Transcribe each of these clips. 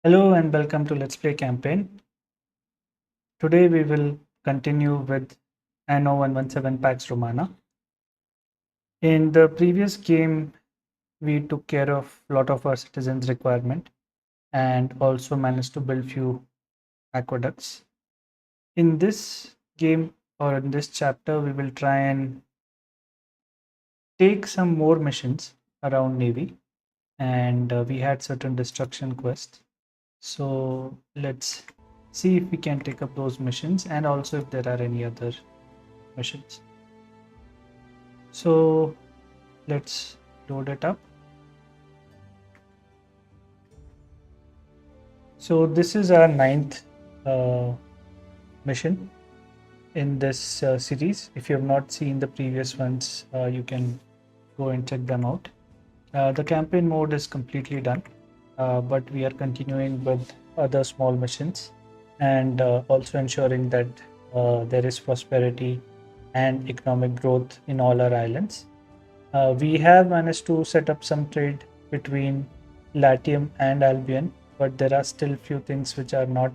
Hello and welcome to Let's Play campaign. Today we will continue with Anno 117 Pax Romana. In the previous game, we took care of a lot of our citizens' requirement and also managed to build few aqueducts. In this game or in this chapter, we will try and take some more missions around Navy, and we had certain destruction quests. So let's see if we can take up those missions and also if there are any other missions. So let's load it up. So this is our ninth mission in this series. If you have not seen the previous ones, you can go and check them out. The campaign mode is completely done, but we are continuing with other small missions and also ensuring that there is prosperity and economic growth in all our islands. We have managed to set up some trade between Latium and Albion, but there are still few things which are not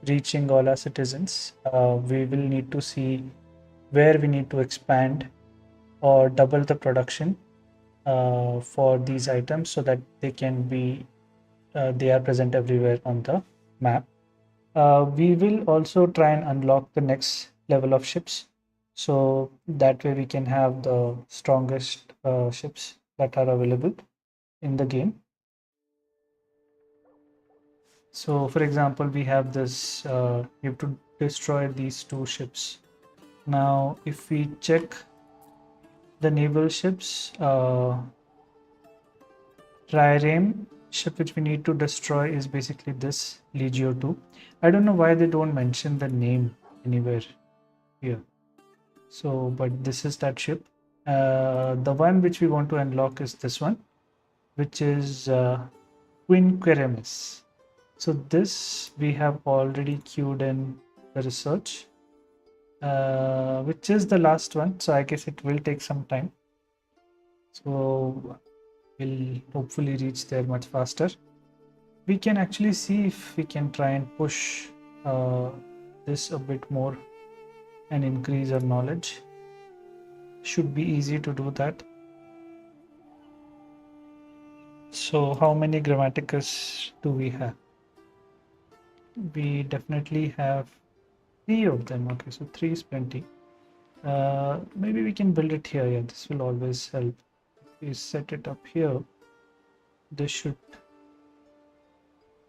reaching all our citizens. We will need to see where we need to expand or double the production for these items so that they are present everywhere on the map. We will also try and unlock the next level of ships, so that way we can have the strongest ships that are available in the game. So for example, we have this, we have to destroy these two ships. Now if we check the naval ships, trireme ship which we need to destroy is basically this Legio 2. I don't know why they don't mention the name anywhere here. So, but this is that ship. The one which we want to unlock is this one, which is Quinqueremes. So this we have already queued in the research, which is the last one. So I guess it will take some time. So we'll hopefully reach there much faster. We can actually see if we can try and push this a bit more and increase our knowledge. Should be easy to do that. So how many grammaticus do we have? We definitely have 3 of them. Okay, so 3 is plenty. Maybe we can build it here. Yeah, this will always help. If we set it up here, this should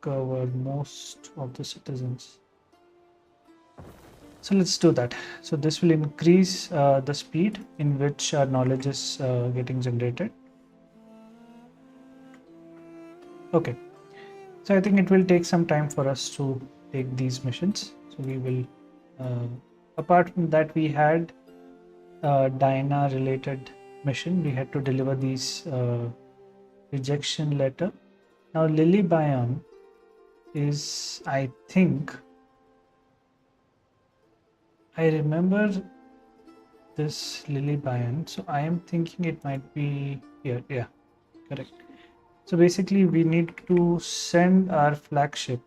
cover most of the citizens. So let's do that. So this will increase the speed in which our knowledge is getting generated. Okay, so I think it will take some time for us to take these missions. So we will, apart from that, we had a Diana related mission. We had to deliver these rejection letter. Now Lily Bion is, I think, I remember this Lily Bion. So I am thinking it might be here. Yeah, correct. So basically we need to send our flagship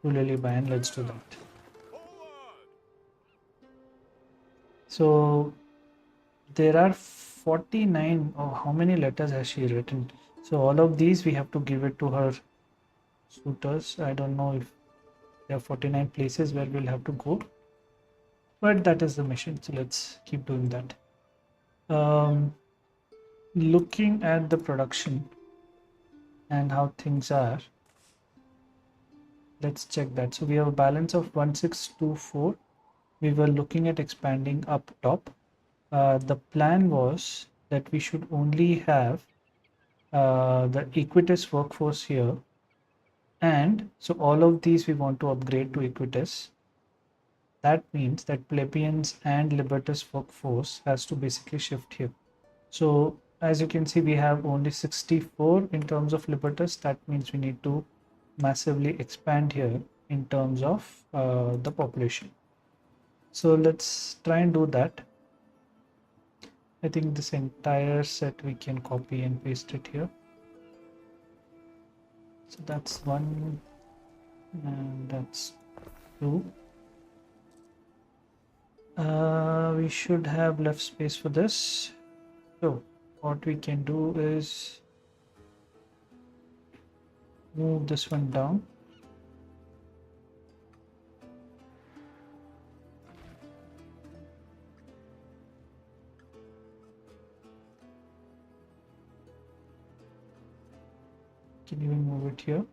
to Lily Bion. Let's do that. So there are 49. Oh, how many letters has she written? So all of these we have to give it to her suitors. I don't know if there are 49 places where we'll have to go, but that is the mission. So let's keep doing that. Looking at the production and how things are, let's check that. So we have a balance of 1624. We were looking at expanding up top. The plan was that we should only have the Equites workforce here, and so all of these we want to upgrade to Equites. That means that plebeians and libertas workforce has to basically shift here. So as you can see, we have only 64 in terms of libertas. That means we need to massively expand here in terms of the population. So let's try and do that. I think this entire set we can copy and paste it here. So that's 1 and that's 2. We should have left space for this. So what we can do is move this one down. Can even move it here.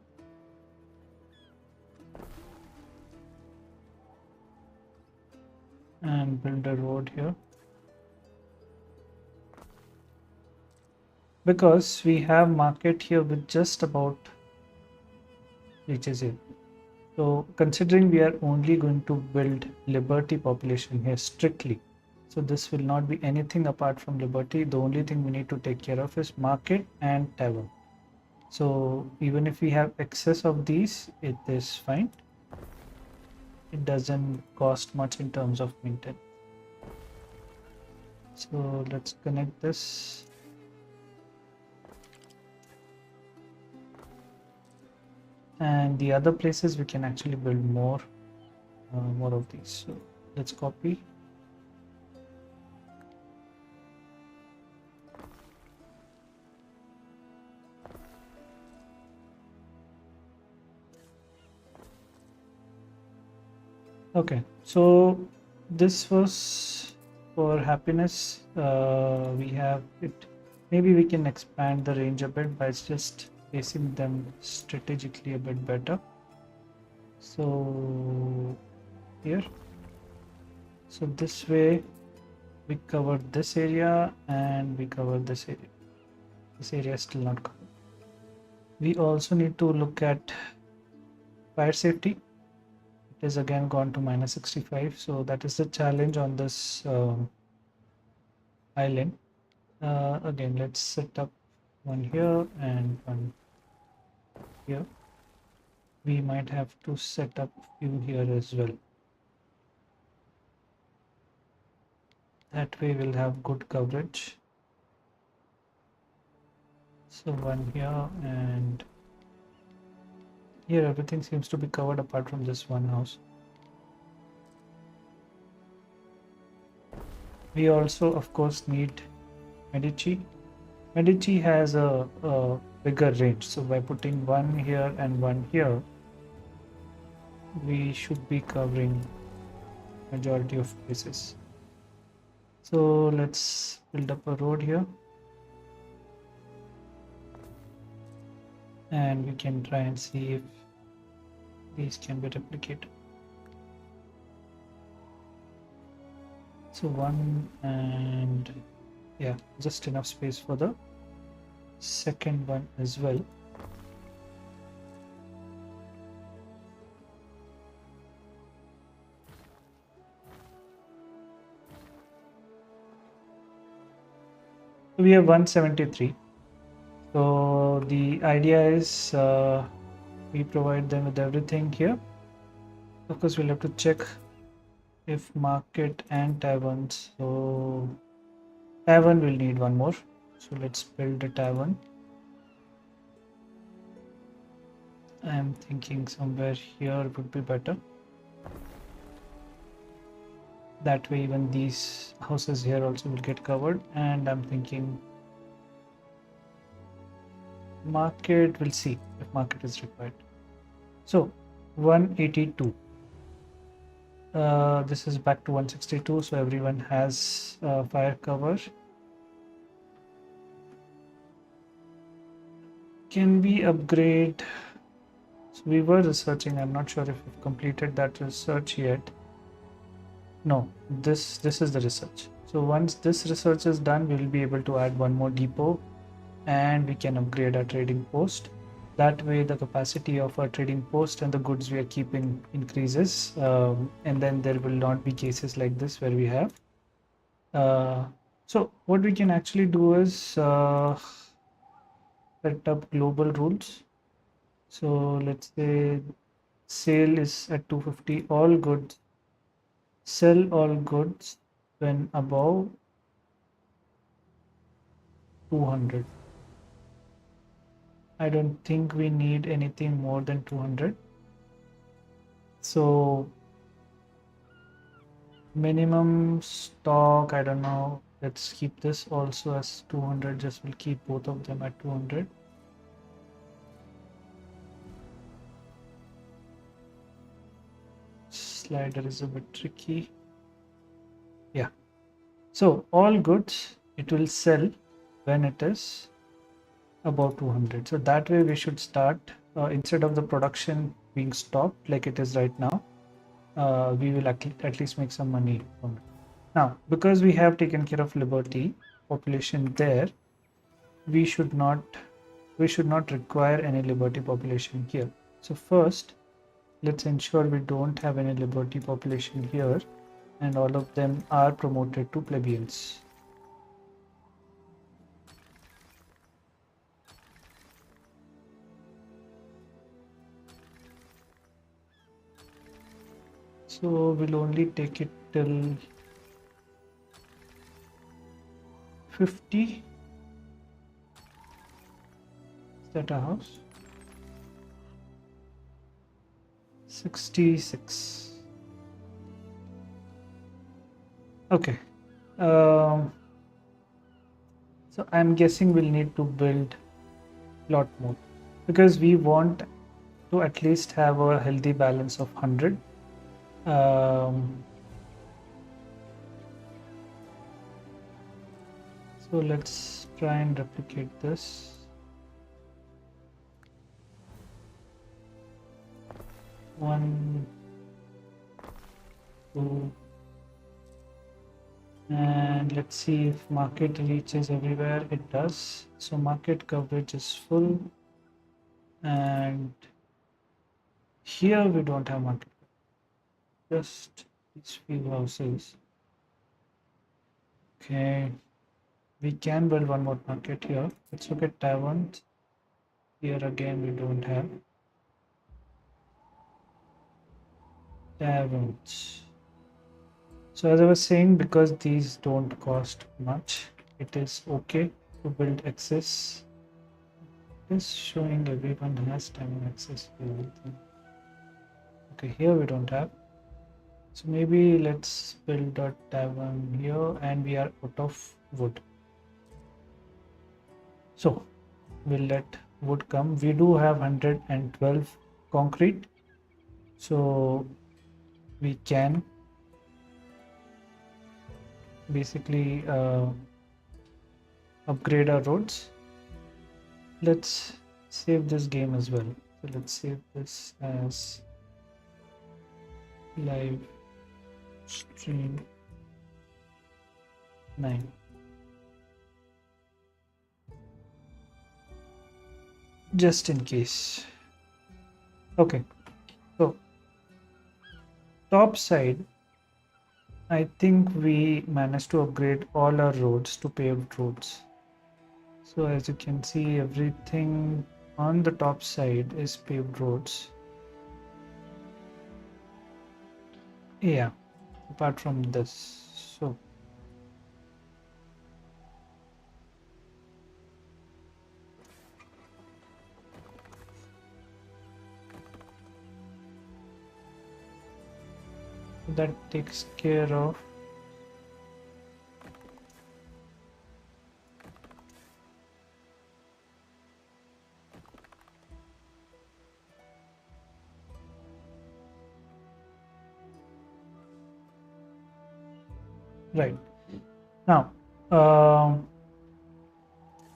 And build a road here. Because we have market here with just about reaches it. So considering we are only going to build Liberty population here strictly. So this will not be anything apart from Liberty. The only thing we need to take care of is market and tavern. So even if we have excess of these, it is fine. It doesn't cost much in terms of maintenance. So let's connect this. And the other places we can actually build more of these. So let's copy. Okay, so this was for happiness. We have it. Maybe we can expand the range a bit by just placing them strategically a bit better. So here. So this way we covered this area and we covered this area. This area is still not covered. We also need to look at fire safety. It is again gone to -65. So that is the challenge on this island. Again, let's set up one here and one here. We might have to set up a few here as well. That way we'll have good coverage. So one here and here, everything seems to be covered apart from this one house. We also, of course, need Medici. Medici has a bigger range. So by putting one here and one here, we should be covering majority of places. So let's build up a road here. And we can try and see if these can be replicated. So one and yeah, just enough space for the second one as well. So we have 173. So the idea is we provide them with everything here. Of course, we'll have to check if market and taverns. So tavern will need one more. So let's build a tavern. I'm thinking somewhere here would be better. That way even these houses here also will get covered, and I'm thinking market, we'll see if market is required. So 182. This is back to 162, so everyone has fire cover. Can we upgrade? So we were researching. I'm not sure if we've completed that research yet. No, this is the research. So once this research is done, we will be able to add one more depot, and we can upgrade our trading post. That way the capacity of our trading post and the goods we are keeping increases, and then there will not be cases like this where we have so what we can actually do is set up global rules. So let's say sale is at 250, all goods, sell all goods when above 200. I don't think we need anything more than 200. So minimum stock, I don't know. Let's keep this also as 200. Just we'll keep both of them at 200. Slider is a bit tricky. Yeah. So all goods, it will sell when it is about 200. So that way we should start, instead of the production being stopped like it is right now, we will at least make some money from it. Now, because we have taken care of liberty population there, we should not require any liberty population here. So first, let's ensure we don't have any liberty population here, and all of them are promoted to plebeians. So we'll only take it till 50. Is that a house? 66. Okay. So I'm guessing we'll need to build a lot more, because we want to at least have a healthy balance of 100. So let's try and replicate this. One, two, and let's see if market reaches everywhere. It does. So market coverage is full, and here we don't have market, just these few houses. Okay, we can build one more market here. Let's look at taverns. Here again we don't have taverns. So as I was saying, because these don't cost much, it is okay to build excess. It is showing everyone has time access to everything. Okay, here we don't have. So maybe let's build a tavern here, and we are out of wood. So we'll let wood come. We do have 112 concrete, so we can basically upgrade our roads. Let's save this game as well. So let's save this as live stream 9. Just in case. Okay, so top side, I think we managed to upgrade all our roads to paved roads. So as you can see, everything on the top side is paved roads. Yeah, apart from this. So that takes care of right now.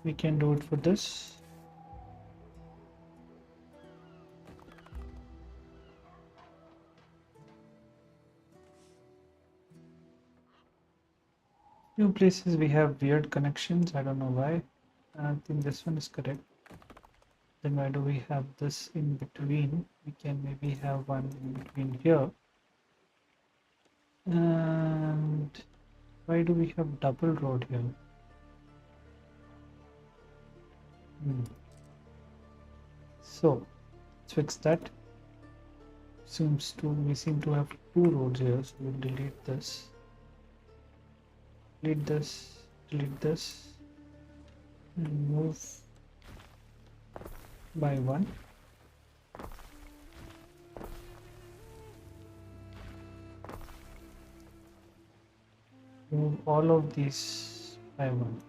We can do it for this. Few places we have weird connections. I don't know why. I think this one is correct. Then why do we have this in between? We can maybe have one in between here. And why do we have double road here? So let's fix that. We seem to have two roads here, so we'll delete this. Delete this, delete this, and move by one. Move all of these by one.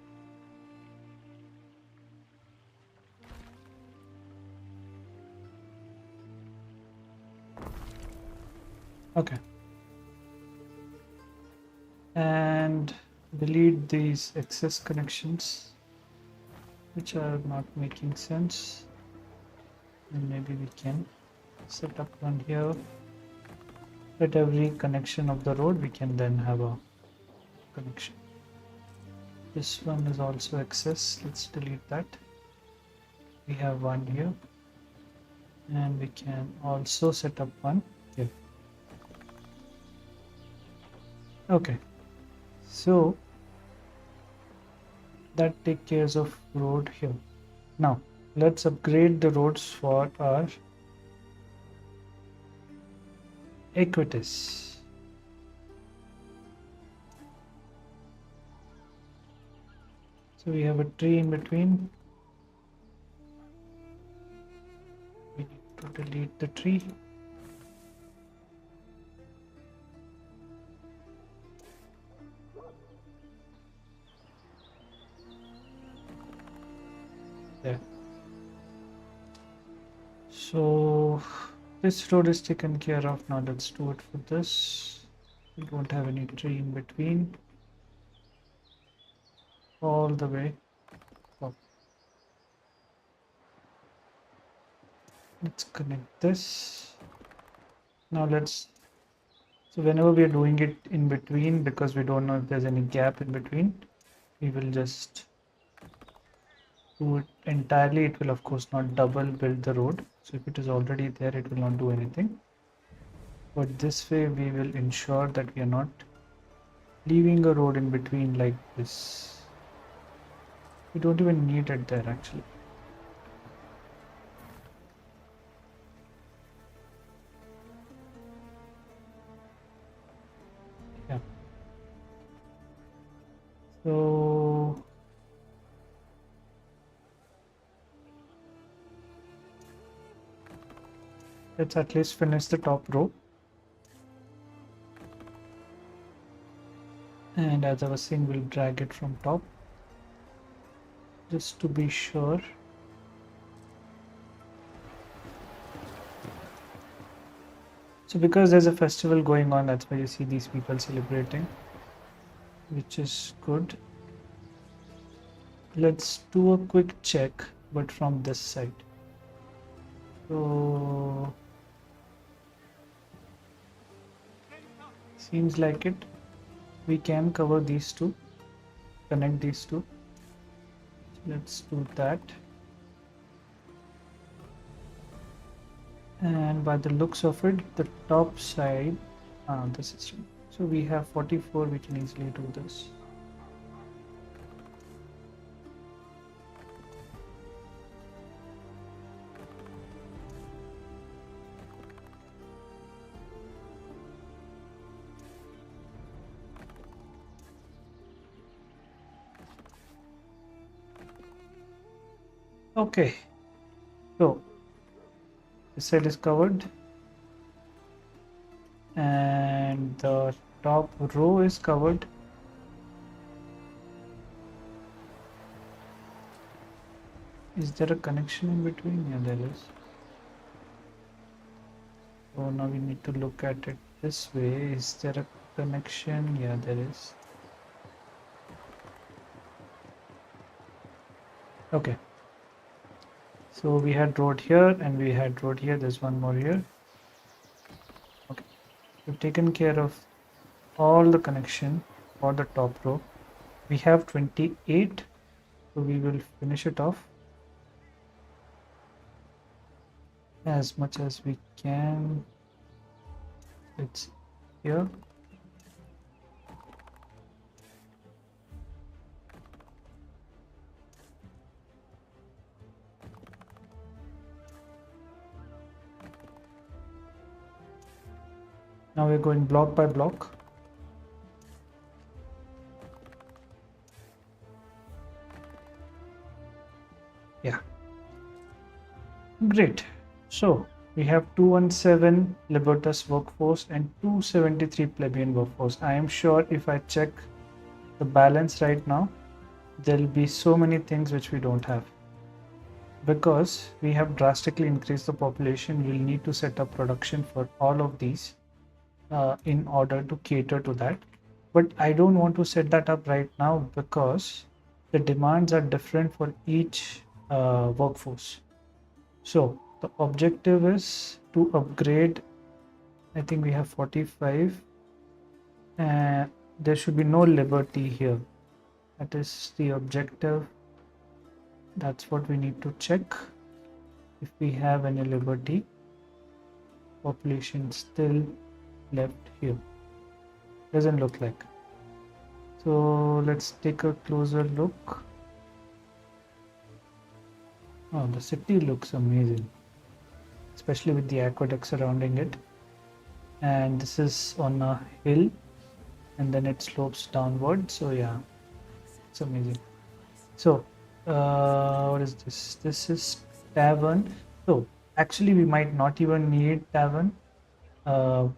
Okay. And delete these excess connections which are not making sense. And maybe we can set up one here. At every connection of the road, we can then have a connection. This one is also excess. Let's delete that. We have one here. And we can also set up one here. Okay. So that takes care of road here. Now let's upgrade the roads for our Equites. So we have a tree in between. We need to delete the tree. There. So this road is taken care of. Now let's do it for this. We don't have any tree in between. All the way up. Let's connect this. Now so whenever we are doing it in between, because we don't know if there's any gap in between, we will just do it entirely. It will of course not double build the road. So if it is already there, it will not do anything. But this way we will ensure that we are not leaving a road in between like this. We don't even need it there actually. Yeah. So let's at least finish the top row. And as I was saying, we'll drag it from top just to be sure. So because there's a festival going on, that's why you see these people celebrating, which is good. Let's do a quick check, but from this side. So seems like it. We can cover these two, connect these two. Let's do that. And by the looks of it, the top side, this is, so we have 44. We can easily do this. Okay, so this side is covered and the top row is covered. Is there a connection in between? Yeah, there is. So now we need to look at it this way. Is there a connection? Yeah, there is. Okay. So we had road here and we had road here. There's one more here. Okay. We've taken care of all the connection for the top row. We have 28. So we will finish it off as much as we can. It's here. Now we're going block by block. Yeah. Great. So we have 217 Libertas workforce and 273 plebeian workforce. I am sure if I check the balance right now, there'll be so many things which we don't have. Because we have drastically increased the population, we'll need to set up production for all of these in order to cater to that. But I don't want to set that up right now because the demands are different for each workforce. So the objective is to upgrade. I think we have 45 and there should be no liberty here. That is the objective. That's what we need to check. If we have any liberty, population still left here. Doesn't look like. So let's take a closer look. Oh, the city looks amazing, especially with the aqueduct surrounding it. And this is on a hill and then it slopes downward. So yeah, it's amazing. So what is this? This is tavern. So actually we might not even need tavern uh,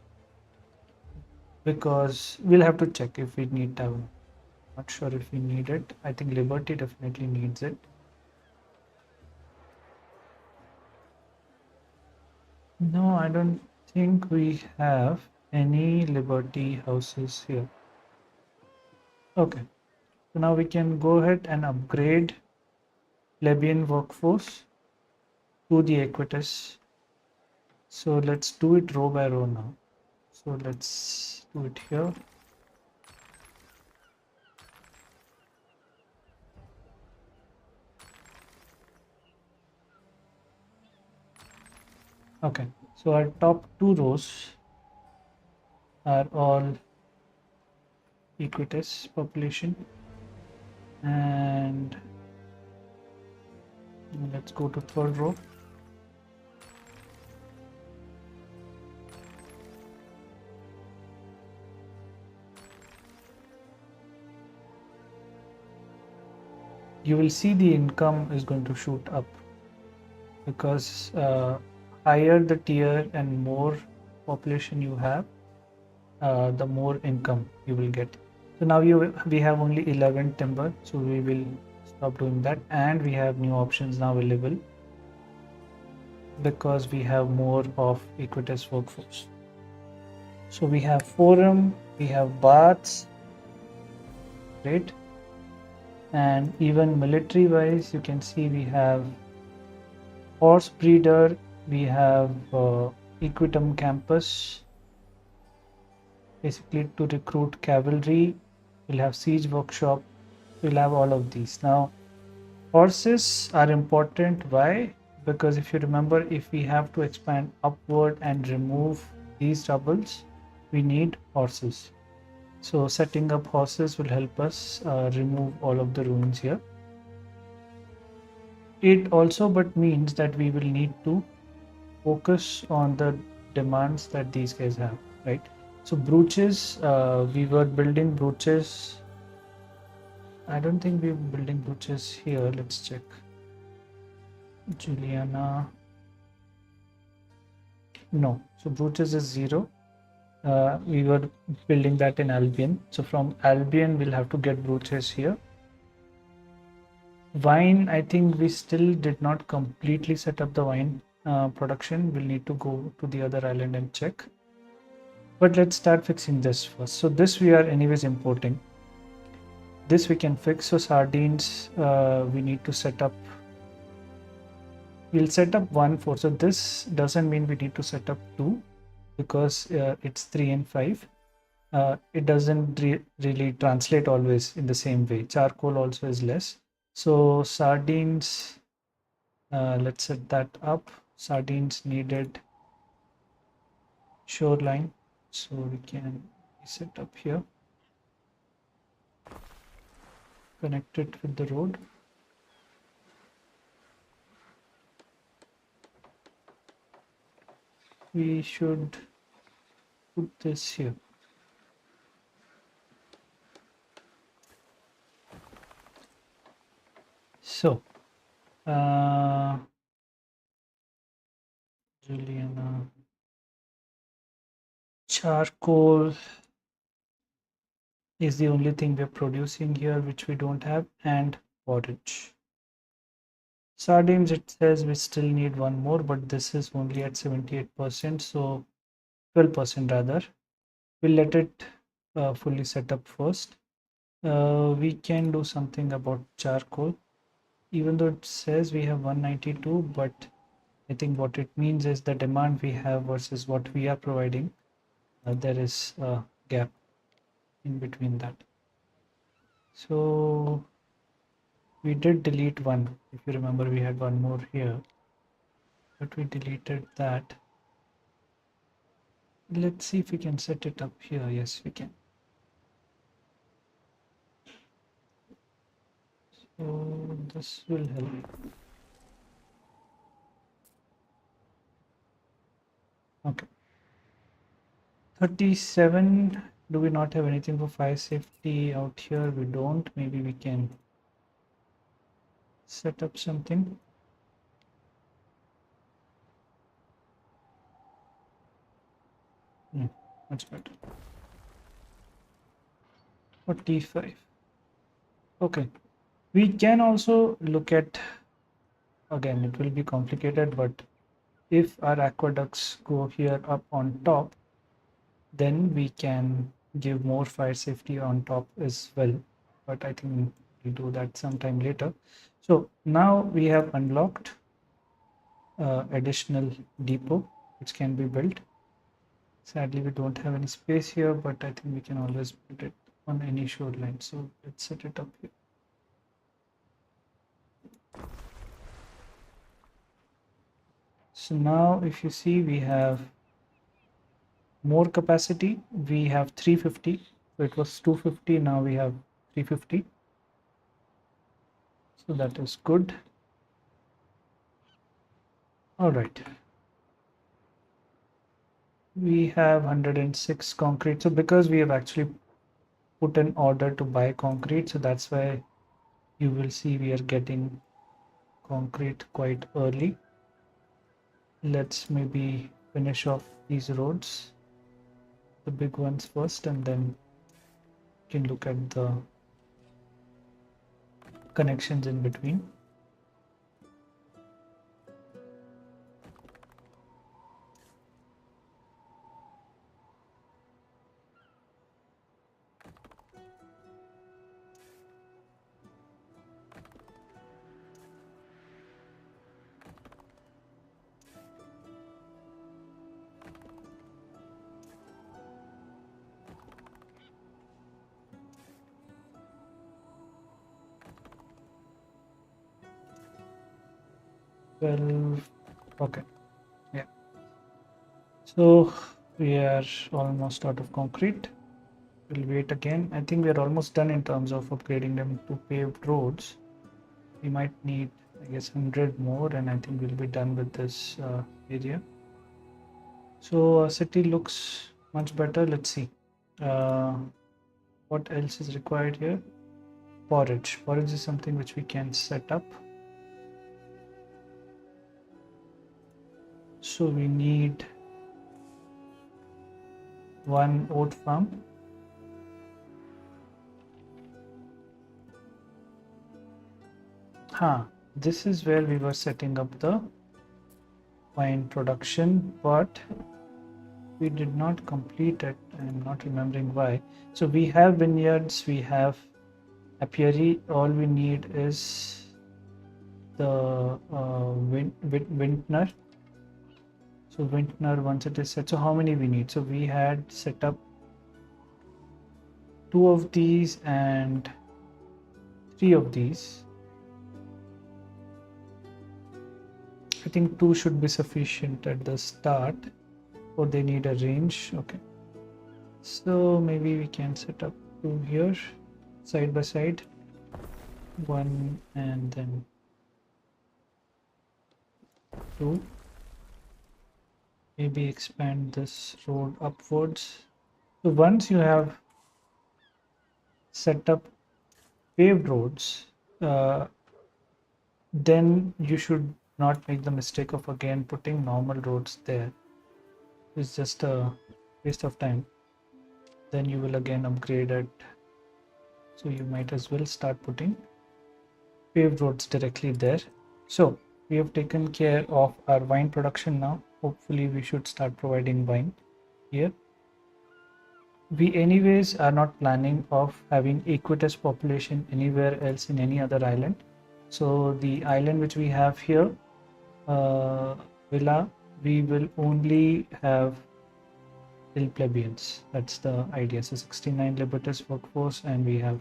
because we'll have to check if we need tavern. Not sure if we need it. I think Liberty definitely needs it. No, I don't think we have any Liberty houses here. Okay, so now we can go ahead and upgrade plebeian workforce to the Equites. So let's do it row by row now. So let's do it here. Okay, so our top two rows are all Equites population, and let's go to third row. You will see the income is going to shoot up because higher the tier and more population you have, the more income you will get. So now we have only 11 timber, so we will stop doing that, and we have new options now available because we have more of Equites workforce. So we have forum, we have baths, great, and even military wise you can see we have horse breeder, we have Equitum campus, basically to recruit cavalry. We'll have siege workshop. We'll have all of these. Now horses are important. Why? Because if you remember, if we have to expand upward and remove these doubles, we need horses. So setting up horses will help us remove all of the ruins here. It also but means that we will need to focus on the demands that these guys have, right? So brooches, we were building brooches. I don't think we're building brooches here. Let's check. Juliana. No. So brooches is 0. We were building that in Albion. So from Albion, we'll have to get brooches here. Wine, I think we still did not completely set up the wine production. We'll need to go to the other island and check. But let's start fixing this first. So this we are anyways importing. This we can fix. So sardines, we need to set up. We'll set up 1 4. So this doesn't mean we need to set up 2 because it's 3 and 5. It doesn't really translate always in the same way. Charcoal also is less. So sardines, let's set that up. Sardines needed shoreline. So we can set up here. Connect it with the road. We should put this here. So Juliana. Charcoal is the only thing we're producing here, which we don't have, and porridge. Sardines, it says we still need one more, but this is only at 78%, so 12% rather. We'll let it fully set up first. We can do something about charcoal, even though it says we have 192, but I think what it means is the demand we have versus what we are providing. There is a gap in between that. So we did delete one. If you remember, we had one more here, but we deleted that. Let's see if we can set it up here. Yes, we can. So this will help. Okay. 37. Do we not have anything for fire safety out here? We don't. Maybe we can set up something. Much better. 45. Okay. We can also look at, again, it will be complicated, but if our aqueducts go here up on top, then we can give more fire safety on top as well. But I think we'll do that sometime later. So now we have unlocked additional depot which can be built. Sadly, we don't have any space here, but I think we can always put it on any shoreline. So let's set it up here. So now if you see, we have more capacity. We have 350. So it was 250. Now we have 350. So that is good. All right. We have 106 concrete. So because we have actually put an order to buy concrete, so that's why you will see we are getting concrete quite early. Let's maybe finish off these roads, the big ones first, and then you can look at the connections in between. Well, okay, yeah. So we are almost out of concrete. We'll wait again. I think we are almost done in terms of upgrading them to paved roads. We might need, I guess, 100 more, and I think we'll be done with this area. So our city looks much better. Let's see. What else is required here? Porridge. Porridge is something which we can set up. So we need one oat farm. This is where we were setting up the wine production, but we did not complete it. I'm not remembering why. So we have vineyards, we have apiary. All we need is the vintner. So vintner, once it is set, so how many we need? So we had set up 2 of these and 3 of these. I think 2 should be sufficient at the start, or they need a range. Okay, so maybe we can set up 2 here side by side, 1 and then 2. Maybe expand this road upwards. So once you have set up paved roads, then you should not make the mistake of again putting normal roads there. It's just a waste of time. Then you will again upgrade it. So you might as well start putting paved roads directly there. So we have taken care of our wine production now. Hopefully we should start providing wine here. We anyways are not planning of having Equites population anywhere else in any other island. So the island which we have here, Villa, we will only have till plebeians. That's the idea. So 69 libertas workforce, and we have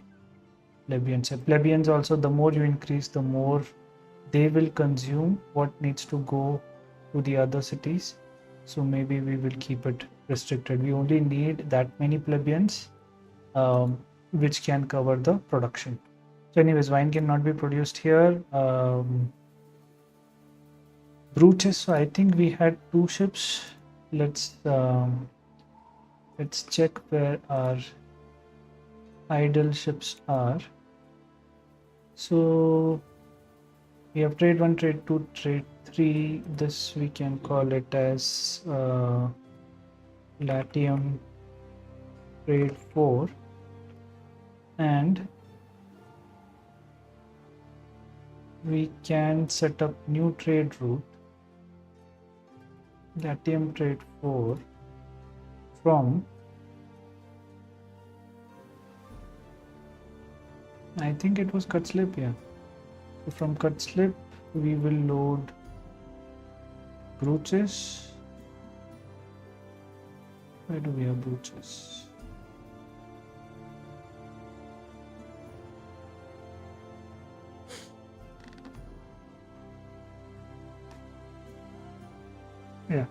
plebeians. And plebeians also, the more you increase, the more they will consume what needs to go to the other cities. So maybe we will keep it restricted. We only need that many plebeians, which can cover the production. So anyways, wine cannot be produced here. Brooches, so I think we had 2 ships. Let's check where our idle ships are. So we have trade 1, trade 2, trade 3. This we can call it as Latium trade 4, and we can set up new trade route Latium trade 4 from, I think it was Cutslip, yeah. So from Cutslip we will load brooches. Where do we have brooches? Yeah,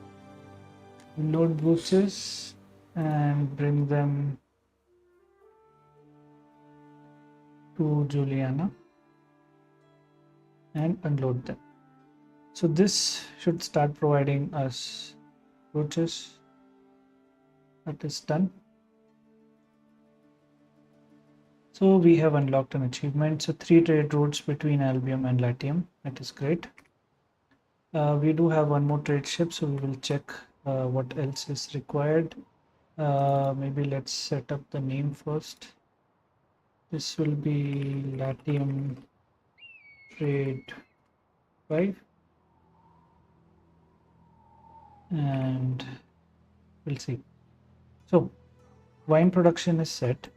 load brooches and bring them to Juliana and unload them. So this should start providing us brooches. That is done. So we have unlocked an achievement. So 3 trade routes between Albium and Latium. That is great. We do have 1 more trade ship, so we will check what else is required. Maybe let's set up the name first. This will be Latium trade 5, and we'll see. So wine production is set.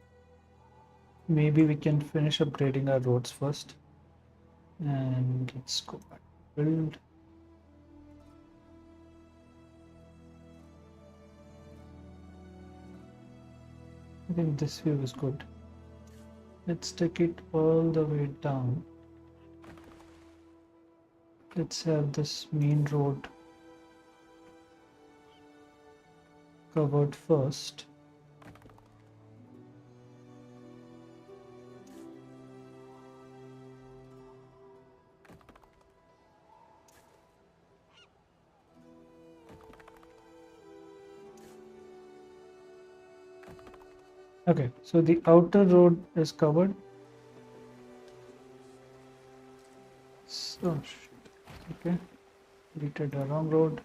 Maybe we can finish upgrading our roads first, and let's go back to build. I think this view is good. Let's take it all the way down. Let's have this main road covered first. Okay, so the outer road is covered. So, okay, deleted the wrong road.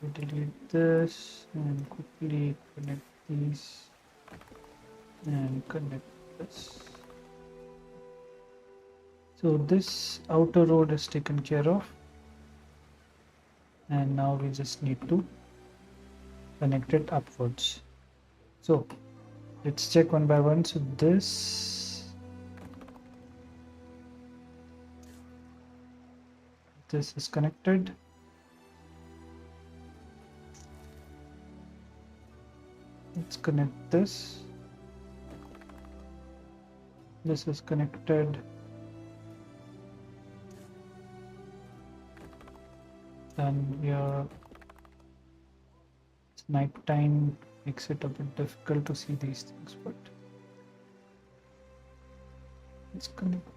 We delete this and quickly connect these and connect this. So this outer road is taken care of, and now we just need to connect it upwards. So let's check one by one. So this is connected. Let's connect this. This is connected. And here it's night time, makes it a bit difficult to see these things, but it's connect.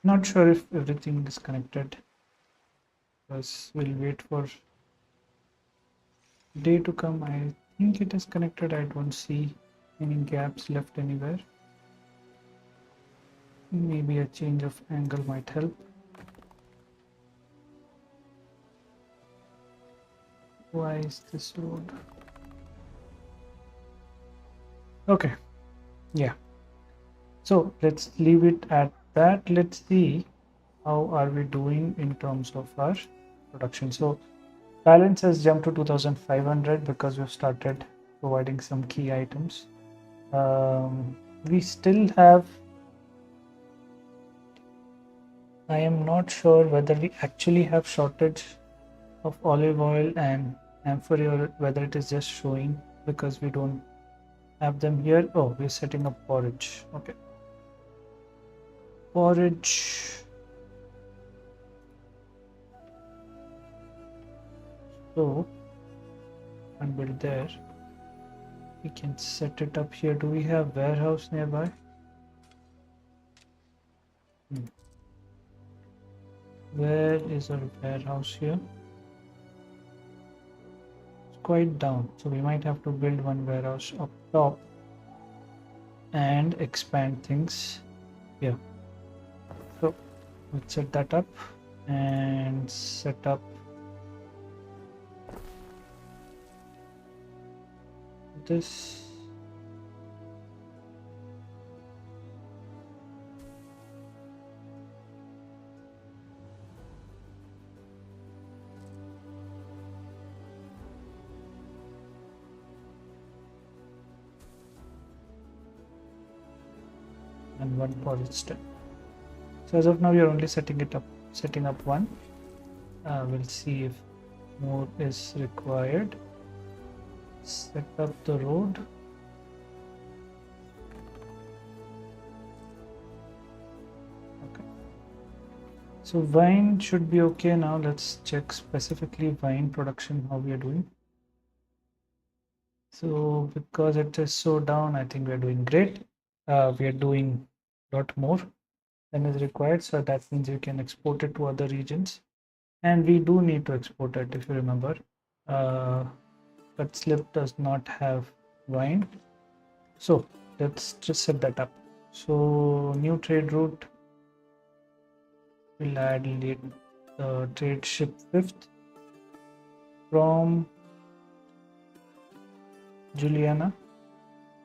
Not sure if everything is connected, because we'll wait for day to come. I think it is connected. I don't see any gaps left anywhere. Maybe a change of angle might help. Why is this road? Okay, yeah. So let's leave it at that. Let's see how are we doing in terms of our production. So balance has jumped to 2500 because we've started providing some key items. We still have, I am not sure whether we actually have shortage of olive oil and amphory or whether it is just showing because we don't have them here. Oh, we're setting up porridge. Okay. Porridge. So, and build there. We can set it up here. Do we have warehouse nearby? Where is our warehouse here? It's quite down, so we might have to build one warehouse up top and expand things here. So let's set that up and set up this. And one porridge step. So as of now, we are only setting up one. We'll see if more is required. Set up the road. Okay. So wine should be okay now. Let's check specifically wine production, how we are doing. So because it is so down, I think we are doing great. We are doing a lot more than is required. So that means we can export it to other regions. And we do need to export it, if you remember. But slip does not have wine. So let's just set that up. So new trade route. We'll add the trade ship 5th from Juliana.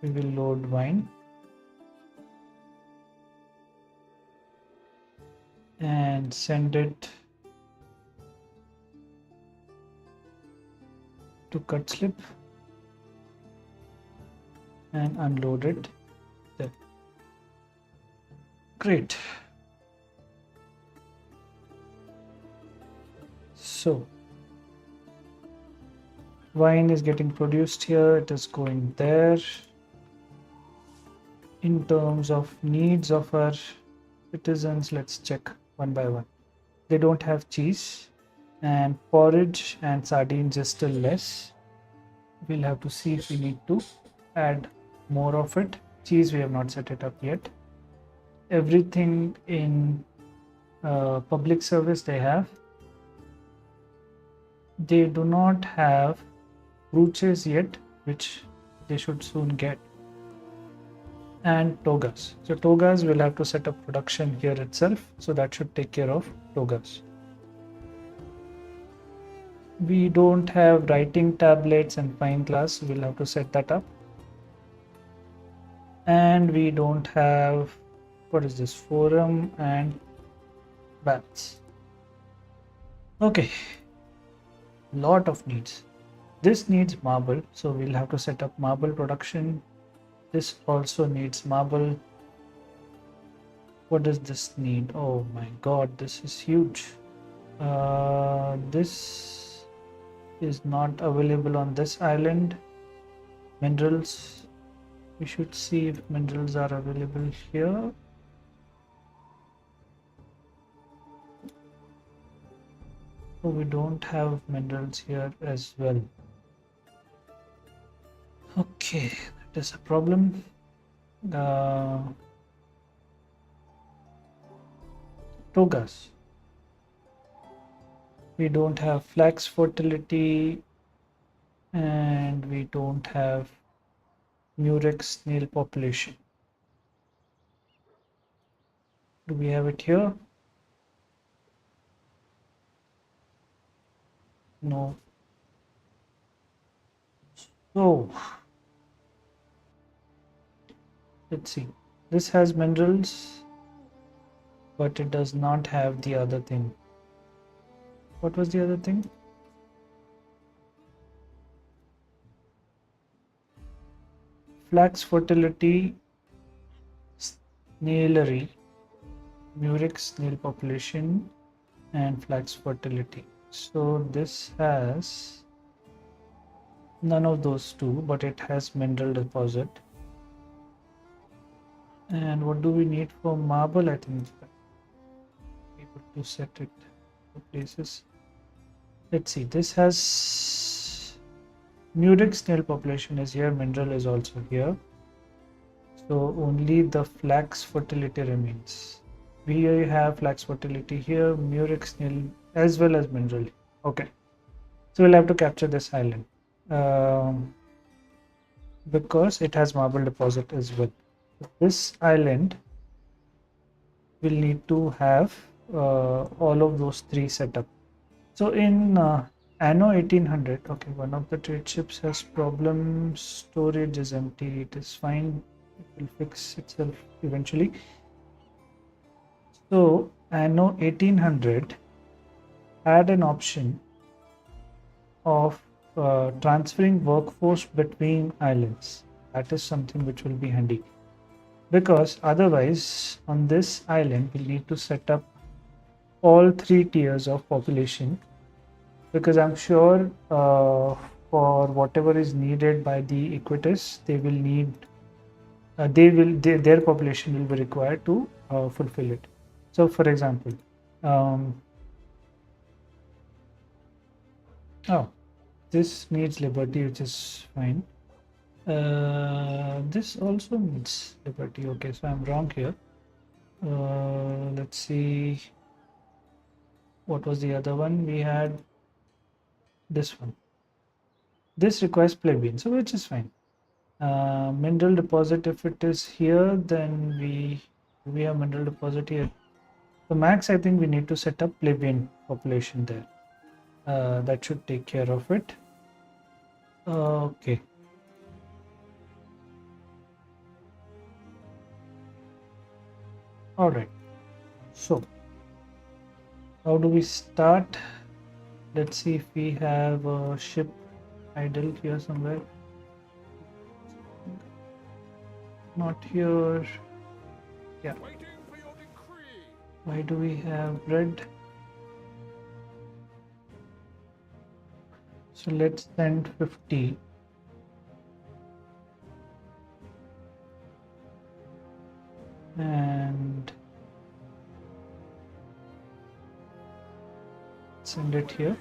We will load wine and send it to cut slip and unload it there. Great. So wine is getting produced here. It is going there. In terms of needs of our citizens, let's check one by one. They don't have cheese, and porridge and sardines is still less. We'll have to see if we need to add more of it. Cheese, we have not set it up yet. Everything in public service they have. They do not have brooches yet, which they should soon get. And togas. So togas will have to set up production here itself. So that should take care of togas. We don't have writing tablets and fine glass. We'll have to set that up. And we don't have, what is this, forum and baths. Okay, lot of needs. This needs marble, so we'll have to set up marble production. This also needs marble. What does this need? Oh my god, this is huge. This is not available on this island. Minerals. We should see if minerals are available here. Oh, we don't have minerals here as well. Okay, that is a problem. Togas. We don't have flax fertility, and we don't have murex snail population. Do we have it here? No. So let's see. This has minerals, but it does not have the other thing. What was the other thing? Flax fertility, snailery, murex snail population, and flax fertility. So this has none of those two, but it has mineral deposit. And what do we need for marble? I think able to set it to places. Let's see. This has murex snail population is here. Mineral is also here. So only the flax fertility remains. We have flax fertility here, murex snail as well as mineral. Okay. So we'll have to capture this island. Because it has marble deposit as well. This island will need to have all of those three set up. So in Anno 1800, okay, one of the trade ships has problem, storage is empty, it is fine, it will fix itself eventually. So Anno 1800 had an option of transferring workforce between islands. That is something which will be handy, because otherwise on this island we'll need to set up all three tiers of population, because I'm sure for whatever is needed by the Equites, they will need their population will be required to fulfill it. So for example, oh, this needs liberty, which is fine. This also needs liberty. Okay, so I'm wrong here. Let's see. What was the other one? We had this one. This requires plebeian, so which is fine. Mineral deposit, if it is here, then we have mineral deposit here. So max, I think we need to set up plebeian population there. That should take care of it. Okay. All right. So how do we start? Let's see if we have a ship idle here somewhere. Not here. Yeah. Why do we have red? So let's send 50. And send it here,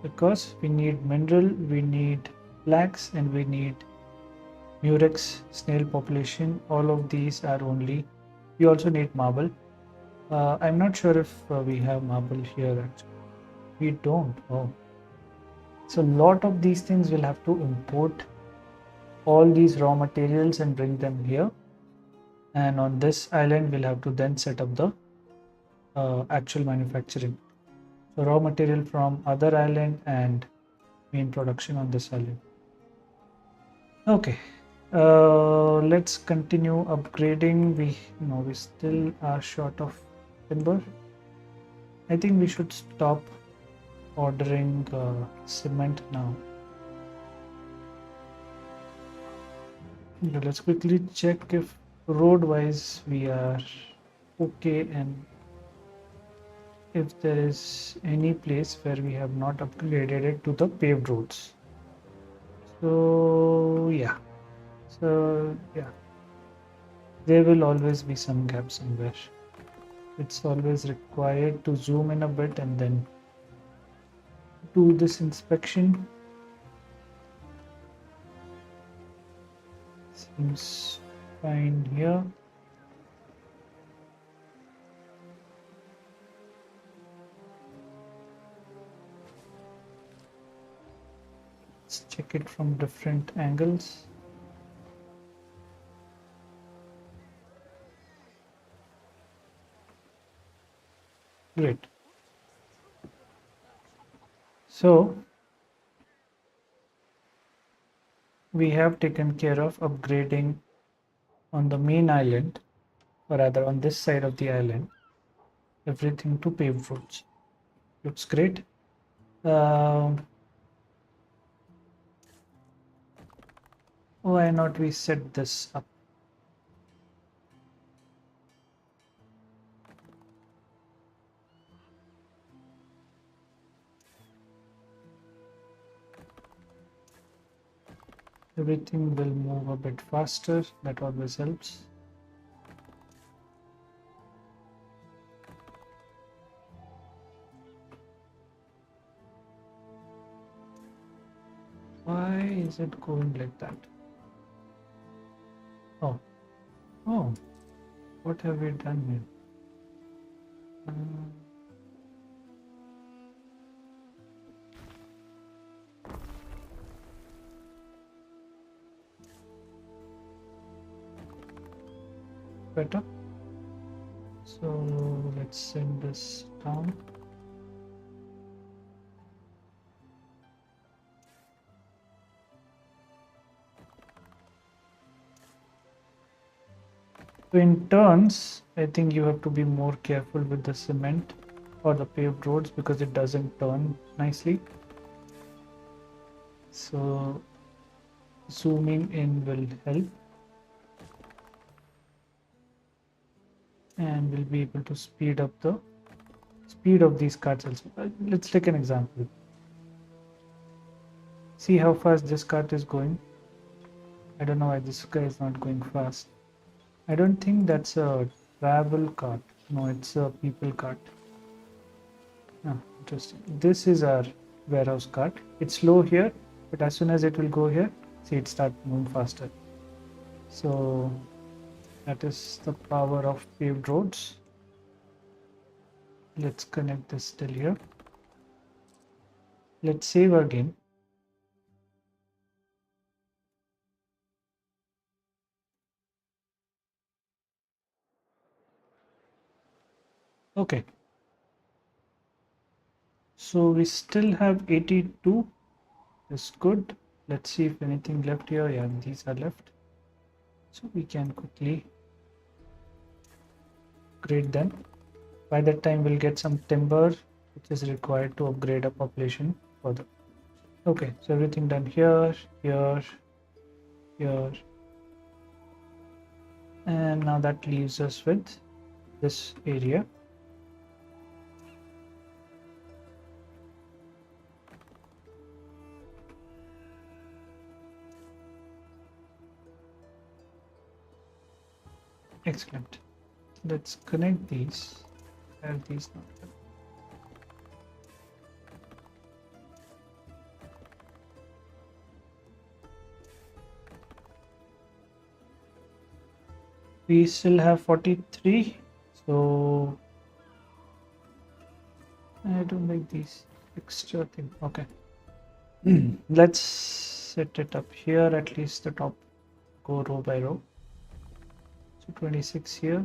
because we need mineral, we need flax, and we need murex snail population. All of these are only. We also need marble. I'm not sure if we have marble here. Actually, we don't. Oh, so a lot of these things will have to import all these raw materials and bring them here. And on this island, we'll have to then set up the actual manufacturing. So raw material from other island and main production on this island. Okay, let's continue upgrading. We still are short of timber. I think we should stop ordering cement now. Okay, let's quickly check if road wise we are okay, and if there is any place where we have not upgraded it to the paved roads. So yeah, there will always be some gap somewhere. It's always required to zoom in a bit and then do this inspection. Seems fine here. check it from different angles. Great. So we have taken care of upgrading on the main island, or rather on this side of the island, everything to paved roads. Looks great. Why not we set this up? Everything will move a bit faster. That always helps. Why is it going like that? Oh, what have we done here? Better. So let's send this down. So in turns, I think you have to be more careful with the cement or the paved roads because it doesn't turn nicely. So zooming in will help. And we'll be able to speed up the speed of these carts also. Let's take an example. See how fast this cart is going. I don't know why this guy is not going fast. I don't think that's a travel cart. No, it's a people cart. Ah, interesting. This is our warehouse cart. It's slow here, but as soon as it will go here, see it start moving faster. So that is the power of paved roads. Let's connect this till here. Let's save our game. Okay. So we still have 82. That's good. Let's see if anything left here. Yeah, these are left. So we can quickly upgrade them. By that time, we'll get some timber, which is required to upgrade a population further. Okay, so everything done here, here, here. And now that leaves us with this area. Excellent. Let's connect these. Have these not done. We still have 43. So I don't like these extra thing. Okay. Let's set it up here, at least the top. Go row by row. So 26 here.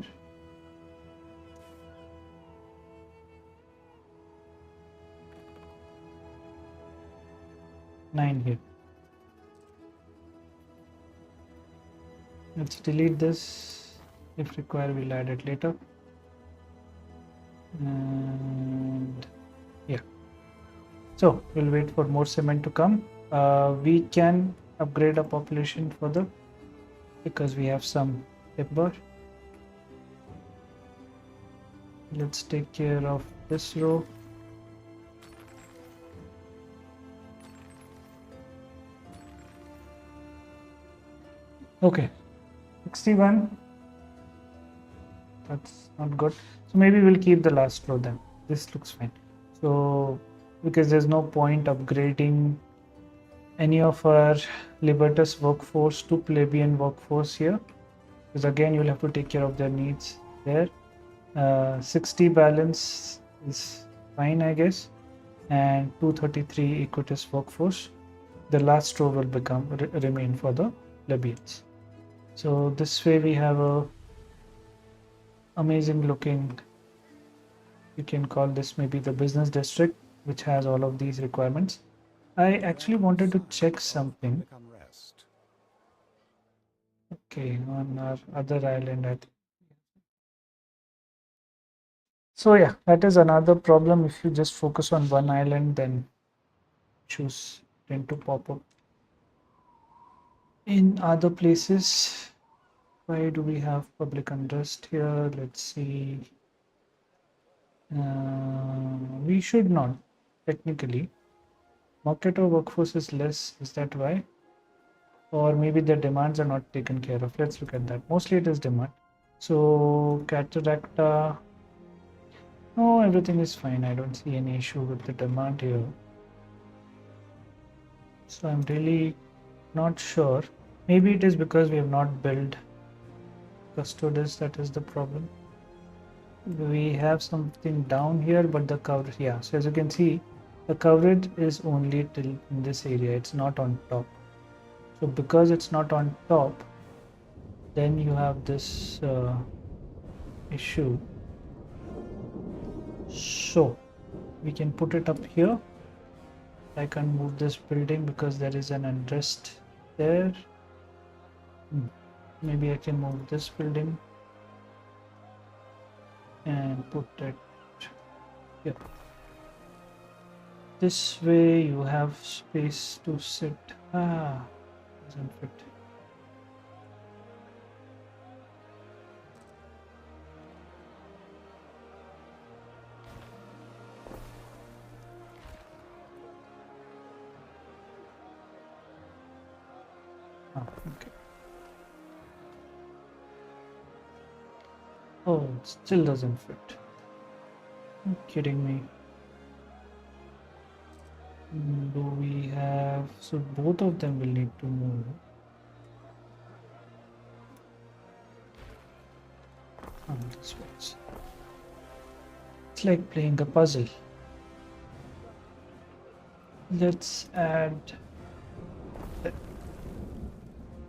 9 here. Let's delete this. If required, we'll add it later. And yeah. So we'll wait for more cement to come. We can upgrade our population further because we have some timber. Let's take care of this row. Okay, 61. That's not good. So maybe we'll keep the last row then. This looks fine. So because there's no point upgrading any of our Libertas workforce to plebeian workforce here, because again you'll have to take care of their needs there. 60 balance is fine, I guess, and 233 Equites workforce. the last row will remain for the plebeians. So this way we have a amazing looking, you can call this maybe the business district, which has all of these requirements. I actually wanted to check something. Okay, on our other island, I think. So yeah, that is another problem. If you just focus on one island, then issues tend to pop up. In other places, why do we have public unrest here? Let's see. We should not, technically. Marketer workforce is less. Is that why? Or maybe the demands are not taken care of. Let's look at that. Mostly it is demand. So Cataracta, no, everything is fine. I don't see any issue with the demand here. So I'm really not sure. Maybe it is because we have not built Custodes, that is the problem. We have something down here, but the coverage, yeah. So as you can see, the coverage is only till in this area. It's not on top. So because it's not on top, then you have this issue. So we can put it up here. I can move this building because there is an unrest there. Maybe I can move this building and put it here. This way you have space to sit. Doesn't fit. Okay. Oh, it still doesn't fit. Are you kidding me? Do we have, so both of them will need to move. This works. It's like playing a puzzle. Let's add.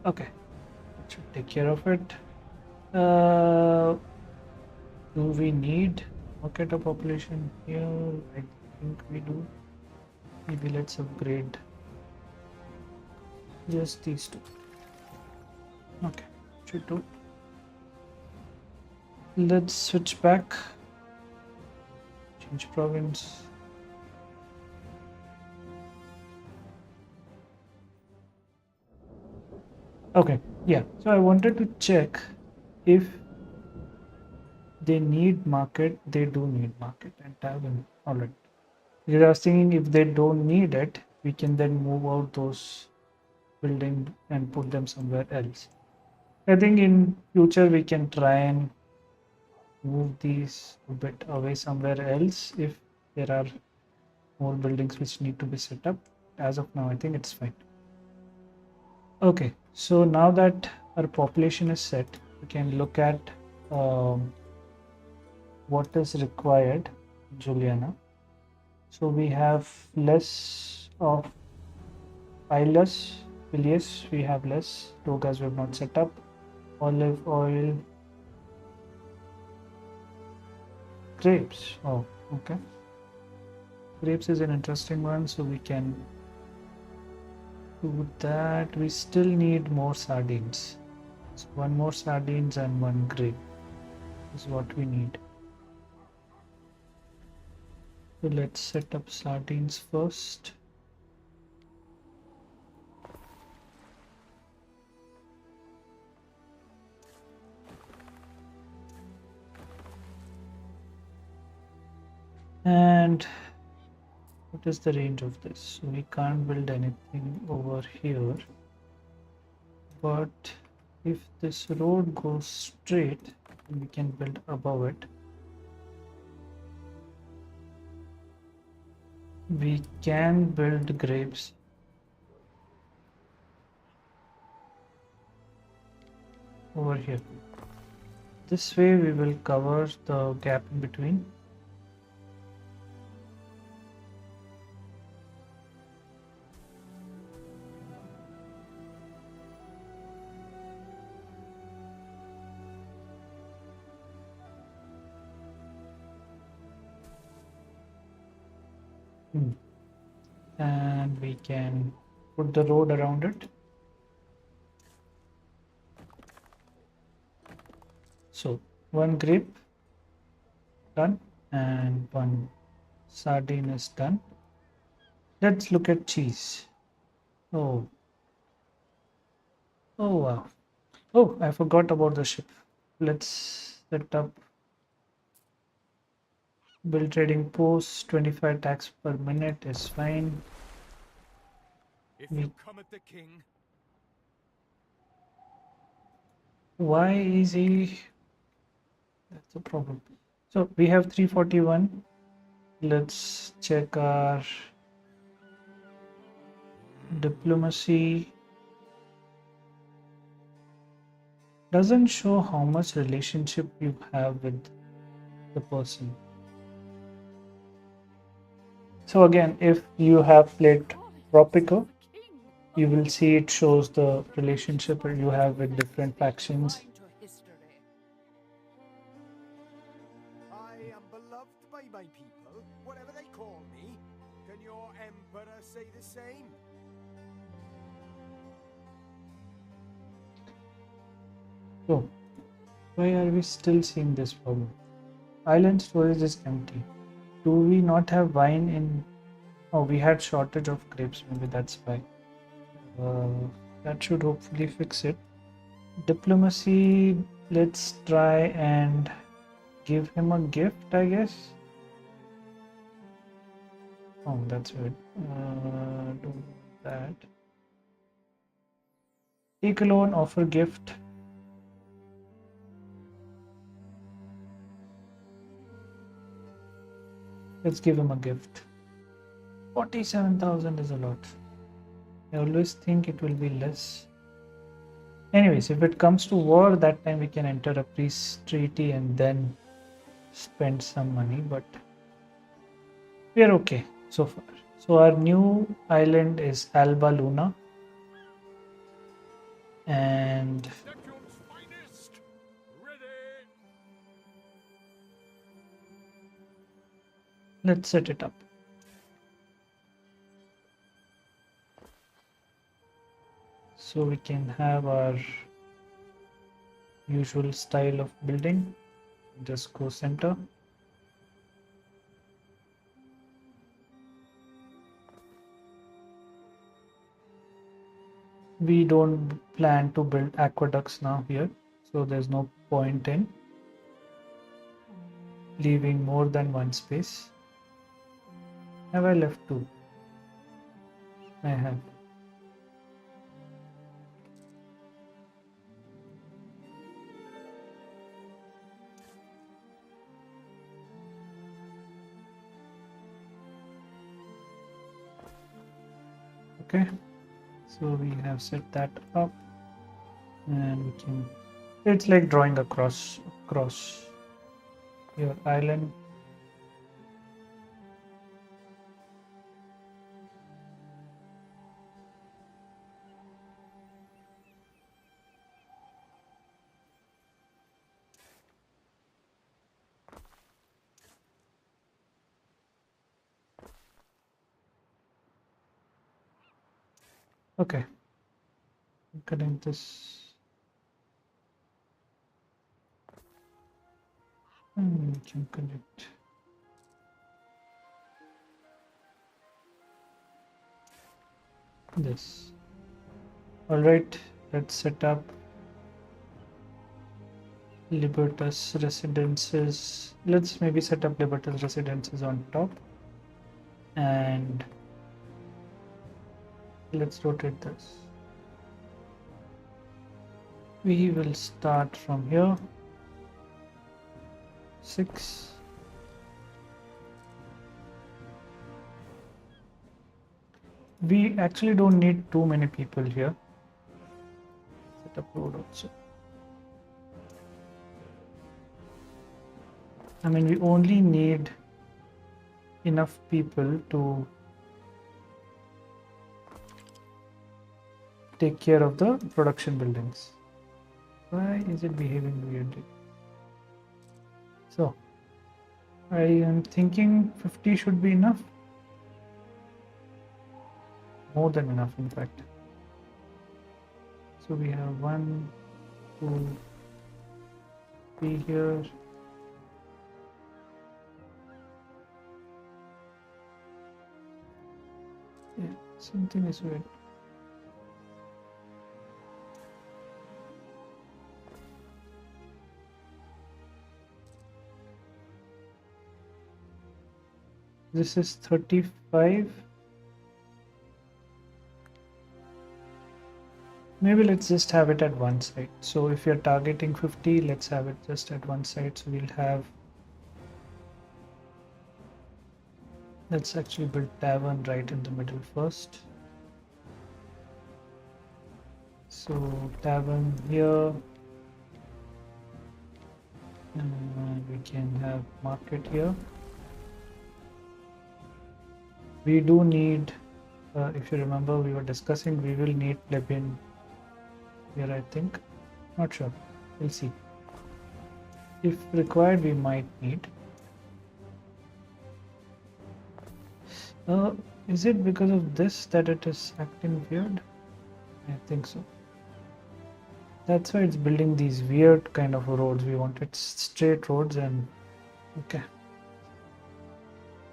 Okay, that should take care of it. Do we need marketer population here? I think we do. Maybe let's upgrade just these two. Okay, should do. Let's switch back. Change province. Okay, yeah. So I wanted to check if they need market. They do need market and tavern already. Because I was thinking if they don't need it, we can then move out those buildings and put them somewhere else. I think in future we can try and move these a bit away somewhere else if there are more buildings which need to be set up. As of now, I think it's fine. Okay, so now that our population is set, we can look at what is required in Juliana. So we have less of Pilius, we have less. Togas we have not set up. Olive oil. Grapes. Oh, okay. Grapes is an interesting one, so we can do that. We still need more sardines. So one more sardines and one grape is what we need. So let's set up sardines first. And what is the range of this? So we can't build anything over here. But if this road goes straight, we can build above it. We can build grapes. Over here. This way we will cover the gap in between. And we can put the road around it. So one grape done and one sardine is done. Let's look at cheese. Oh, oh wow. Oh, I forgot about the ship. Let's set up build trading post. 25 tax per minute is fine. If you come at the king, Why is he? That's the problem. So we have 341. Let's check our diplomacy. Doesn't show how much relationship you have with the person. So again, if you have played Tropico, you will see it shows the relationship you have with different factions. I am beloved by my people, whatever they call me. Can your emperor say the same? So, why are we still seeing this problem? Island storage is empty. Do we not have wine in? Oh, we had shortage of grapes. Maybe that's why. That should hopefully fix it. Diplomacy. Let's try and give him a gift, I guess. Oh, that's good. Do that. Take a loan, offer gift. Let's give him a gift. 47,000 is a lot. I always think it will be less. Anyways, if it comes to war, that time we can enter a peace treaty and then spend some money, but we are okay so far. So our new island is Alba Luna. And Neptune's finest! Ready! let's set it up. So we can have our usual style of building. Just go center. We don't plan to build aqueducts now here, so there's no point in leaving more than one space. Have I left two? I have. Okay, so we have set that up, and we can. It's like drawing across your island. Okay, connect this. And we can connect this. All right, let's set up Libertas residences. Let's maybe set up Libertas residences on top, and let's rotate this. We will start from here. 6. We actually don't need too many people here. Set up road also. I mean, we only need enough people to take care of the production buildings. Why is it behaving weirdly? So I am thinking 50 should be enough. more than enough, in fact. So we have 1, 2, 3 here. Yeah, something is weird. This is 35. Maybe let's just have it at one side. So if you're targeting 50, let's have it just at one side. So we'll have, let's actually build tavern right in the middle first. So tavern here, and we can have market here. We do need, if you remember, we were discussing, we will need plebeian here, I think. Not sure. We'll see. If required, we might need. Is it because of this that it is acting weird? I think so. That's why it's building these weird kind of roads. We wanted straight roads and okay.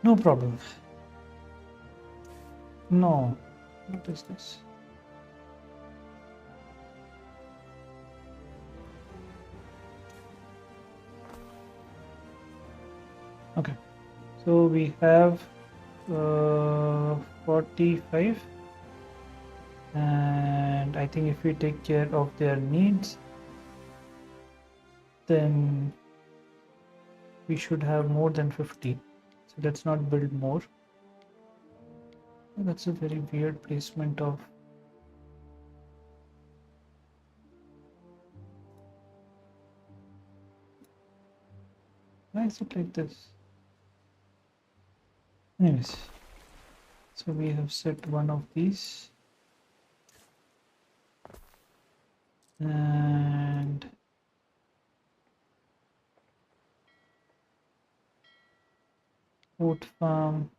No problem. No. What is this? Okay. So we have 45, and I think if we take care of their needs, then we should have more than 50. So let's not build more. That's a very weird placement of. Why is it like this? Anyways, so we have set one of these, and oat farm,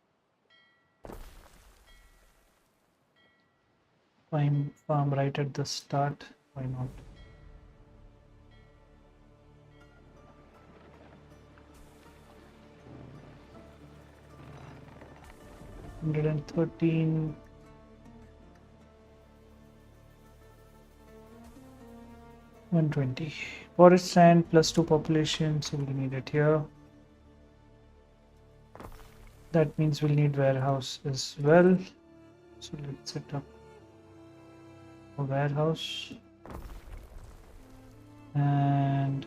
pine farm right at the start. Why not? $113. 120. Forest sand +2 population, so we'll need it here. That means we'll need warehouse as well. So let's set up a warehouse. And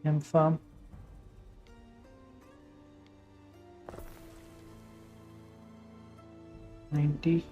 hemp farm. $90.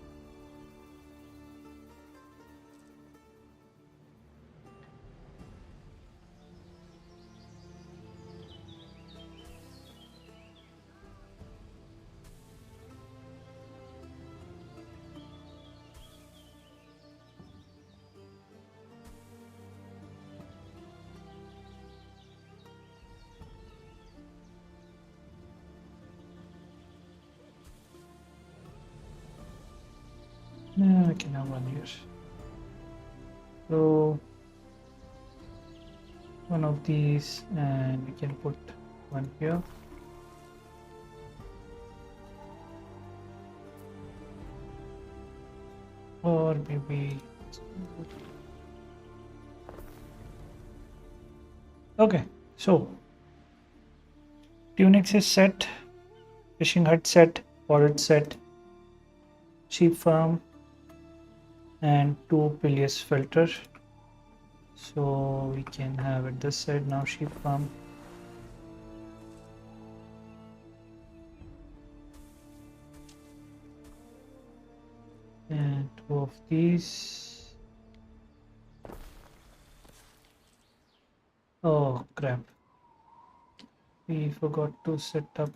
Yeah, I can have one here. So one of these, and we can put one here. Or maybe. Okay, so tunics is set, fishing hut set, forest set, sheep farm, and 2 Pilius filter. So we can have it this side now, sheep farm. And 2 of these. Oh crap. We forgot to set up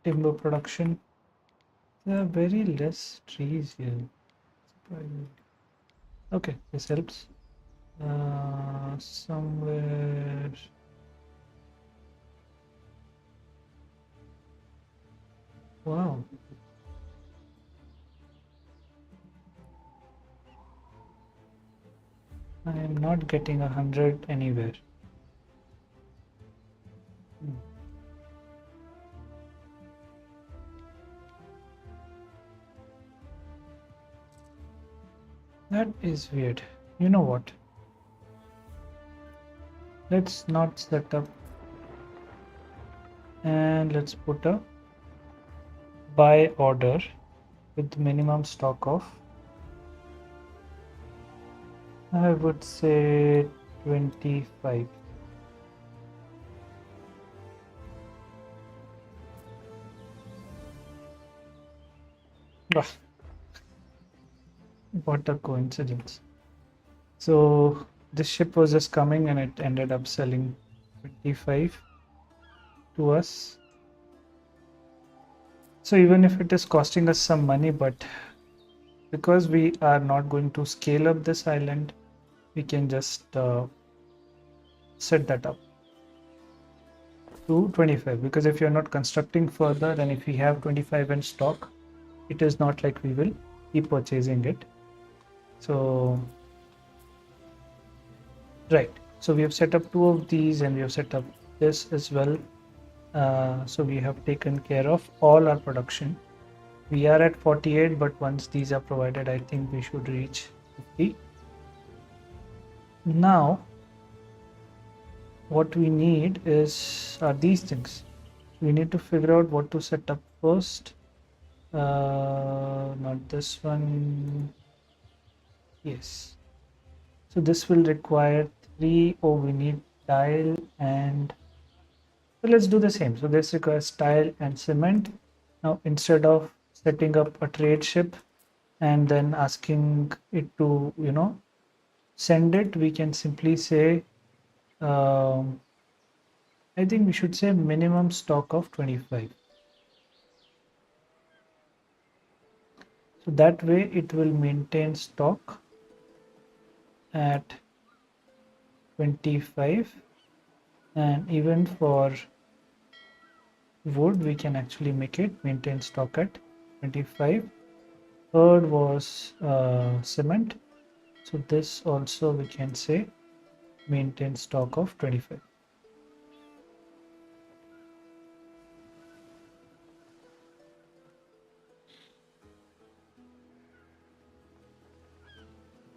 timber production. There are very less trees here. Surprisingly. Okay, this helps. Somewhere. Wow. I am not getting 100 anywhere. Hmm. That is weird. You know what? Let's not set up, and let's put a buy order with minimum stock of, I would say, 25. Ah, what a coincidence. So this ship was just coming and it ended up selling 25 to us. So even if it is costing us some money, but because we are not going to scale up this island, we can just set that up to 25, because if you're not constructing further and if we have 25 in stock, it is not like we will keep purchasing it. So right, so we have set up two of these and we have set up this as well. So we have taken care of all our production. We are at 48, but once these are provided, I think we should reach 50. Now what we need is are these things. We need to figure out what to set up first. Not this one. Yes. So this will require three. Oh, we need tile and, so let's do the same. So this requires tile and cement. Now instead of setting up a trade ship and then asking it to, send it, we can simply say, um, I think we should say minimum stock of 25. So that way it will maintain stock at 25, and even for wood we can actually make it maintain stock at 25. Third was cement, so this also we can say maintain stock of 25.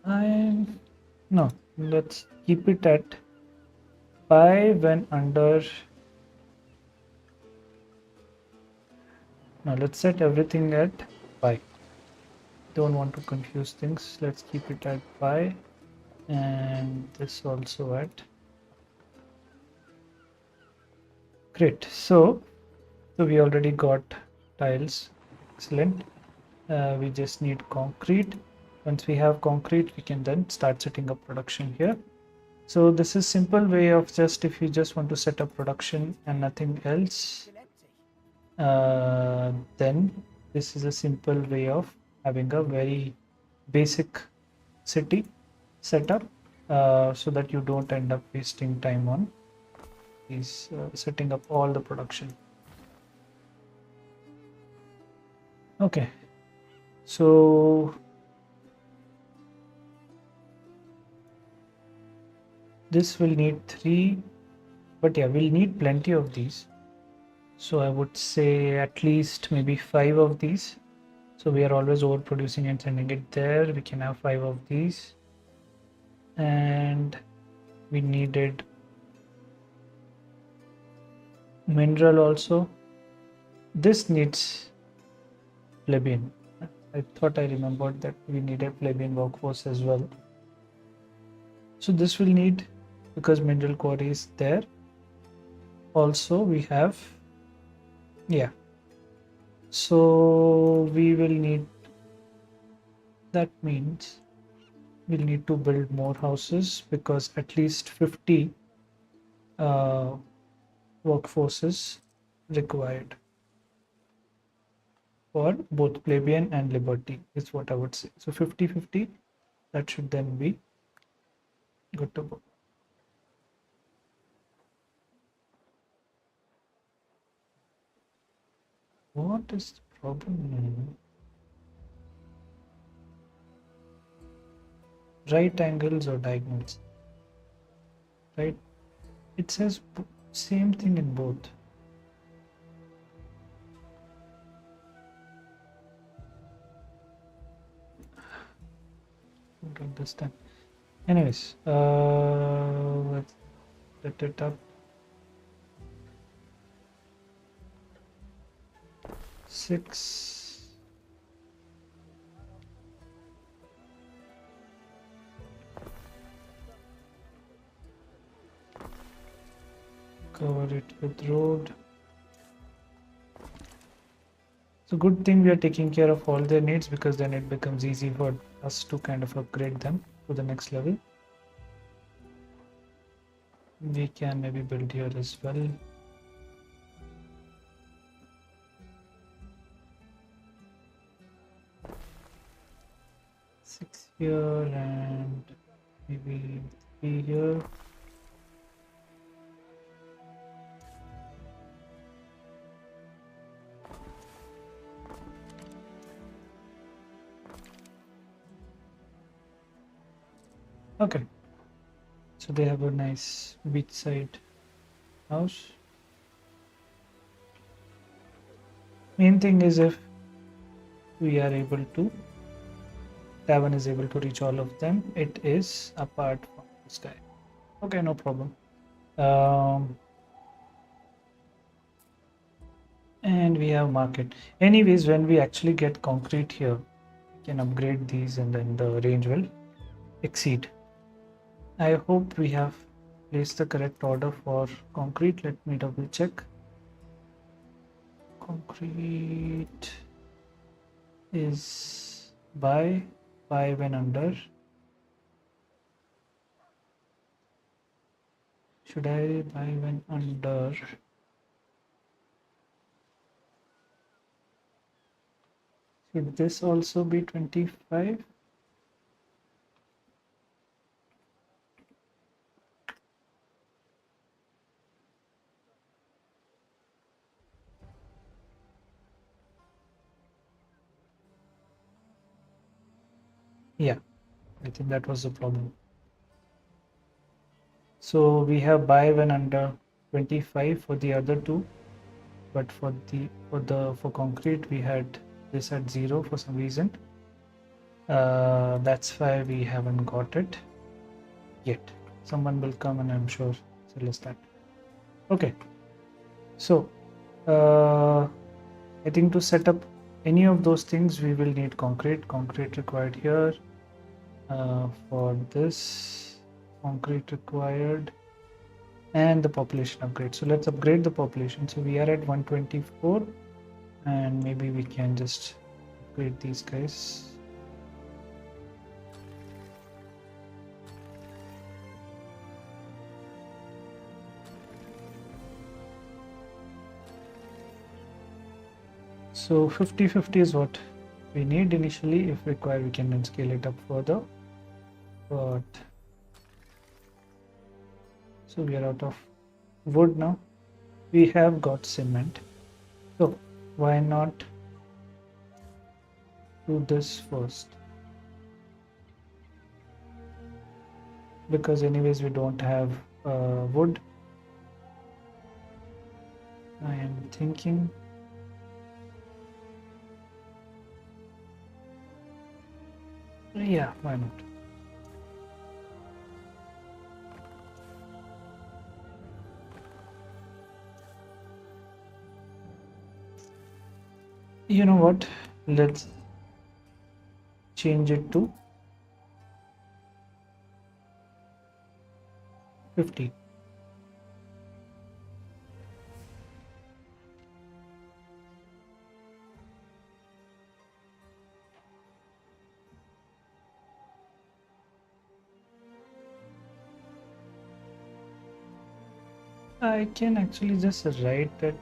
And no, let's keep it at 5 when under. Now let's set everything at 5. Don't want to confuse things. Let's keep it at 5 and this also at. Great. So we already got tiles. Excellent. We just need concrete. Once we have concrete, we can then start setting up production here. So this is simple way of just, if you just want to set up production and nothing else, then this is a simple way of having a very basic city setup, so that you don't end up wasting time on these setting up all the production. Okay, so this will need 3, but yeah, we'll need plenty of these. So I would say at least maybe 5 of these. So we are always overproducing and sending it there. We can have 5 of these. And we needed mineral also. This needs plebeian. I thought I remembered that we needed plebeian workforce as well. So this will need, because mineral quarry is there. Also we have, yeah. So we will need, that means we'll need to build more houses, because at least 50 workforces required for both plebeian and liberty is what I would say. So 50-50, that should then be good to go. What is the problem? Right angles or diagonals? Right? It says same thing in both. Don't understand. Anyways, let's set it up. 6. Cover it with road. So good thing we are taking care of all their needs, because then it becomes easy for us to kind of upgrade them to the next level. We can maybe build here as well. Six here and maybe 3 here. Okay, so they have a nice beachside house. Main thing is if we are able to, Tavern is able to reach all of them. It is apart from this guy. Okay, no problem. And we have market. Anyways, when we actually get concrete here, we can upgrade these and then the range will exceed. I hope we have placed the correct order for concrete. Let me double check. Concrete is by 5 and under. Should I buy when under? Should this also be 25? Yeah, I think that was the problem. So we have buy when under 25 for the other two, but for concrete we had this at 0 for some reason. That's why we haven't got it yet. Someone will come and I'm sure sell us that. Okay, so I think to set up any of those things we will need concrete required here. For this, concrete required, and the population upgrade. So let's upgrade the population. So we are at 124, and maybe we can just upgrade these guys. So 50-50 is what we need initially. If required, we can then scale it up further. But so we are out of wood now. We have got cement. So why not do this first? Because anyways we don't have wood. I am thinking yeah, why not? You know what, let's change it to 50. I can actually just write it.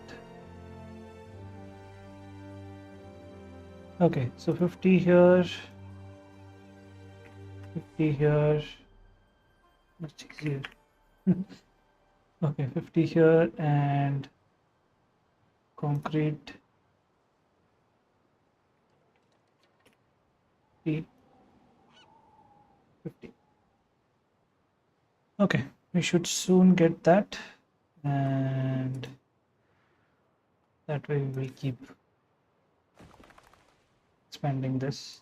Okay, so 50 here, 50 here, much easier. Okay, 50 here and concrete 50, 50. Okay, we should soon get that, and that way we will keep expanding this.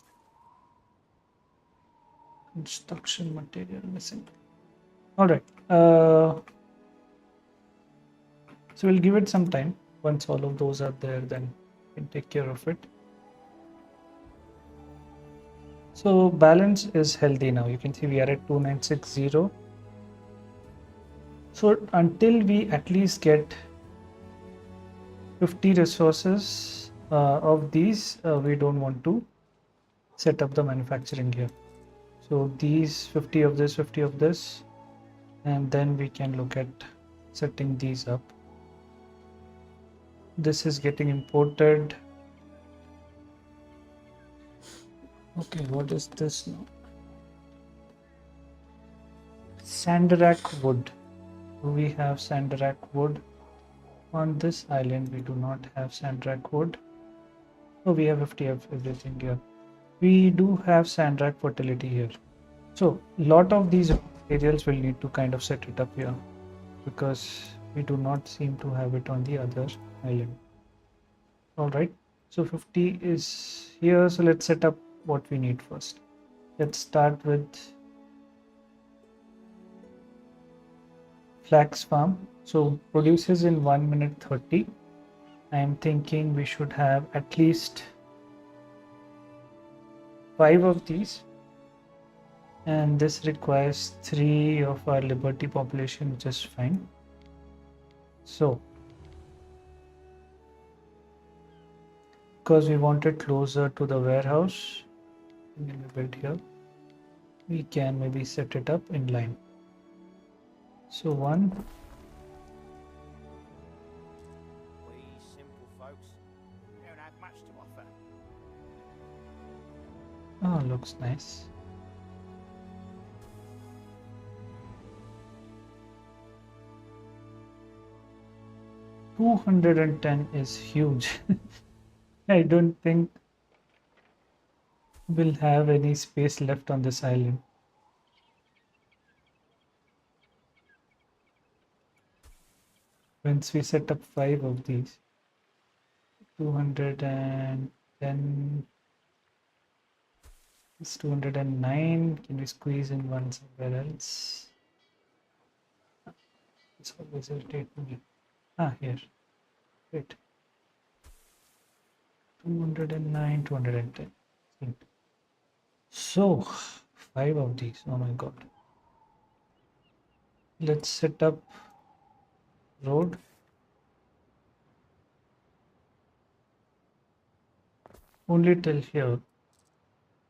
Construction material missing. All right. So we'll give it some time. Once all of those are there, then we can take care of it. So balance is healthy now. You can see we are at 2960. So until we at least get 50 resources of these, we don't want to set up the manufacturing here. So these 50 of this, 50 of this, and then we can look at setting these up. This is getting imported. Okay, what is this now? Sanderac wood. Do we have Sanderac wood? On this island, we do not have Sanderac wood. Oh, we have 50 of everything here. We do have Sanderac fertility here. So, lot of these materials will need to kind of set it up here because we do not seem to have it on the other island. All right. So 50 is here. So let's set up what we need first. Let's start with flax farm. So produces in 1 minute 30. I am thinking we should have at least 5 of these, and this requires 3 of our liberty population, which is fine. So because we want it closer to the warehouse, we build here, we can maybe set it up in line. So one. We simple folks don't have much to offer. Oh, looks nice. $210 is huge. I don't think we'll have any space left on this island. Once we set up 5 of these, 210 is 209. Can we squeeze in one somewhere else? It's always irritate me. Here. Wait. 209, 210. So 5 of these. Oh my god. Let's set up road. Only till here.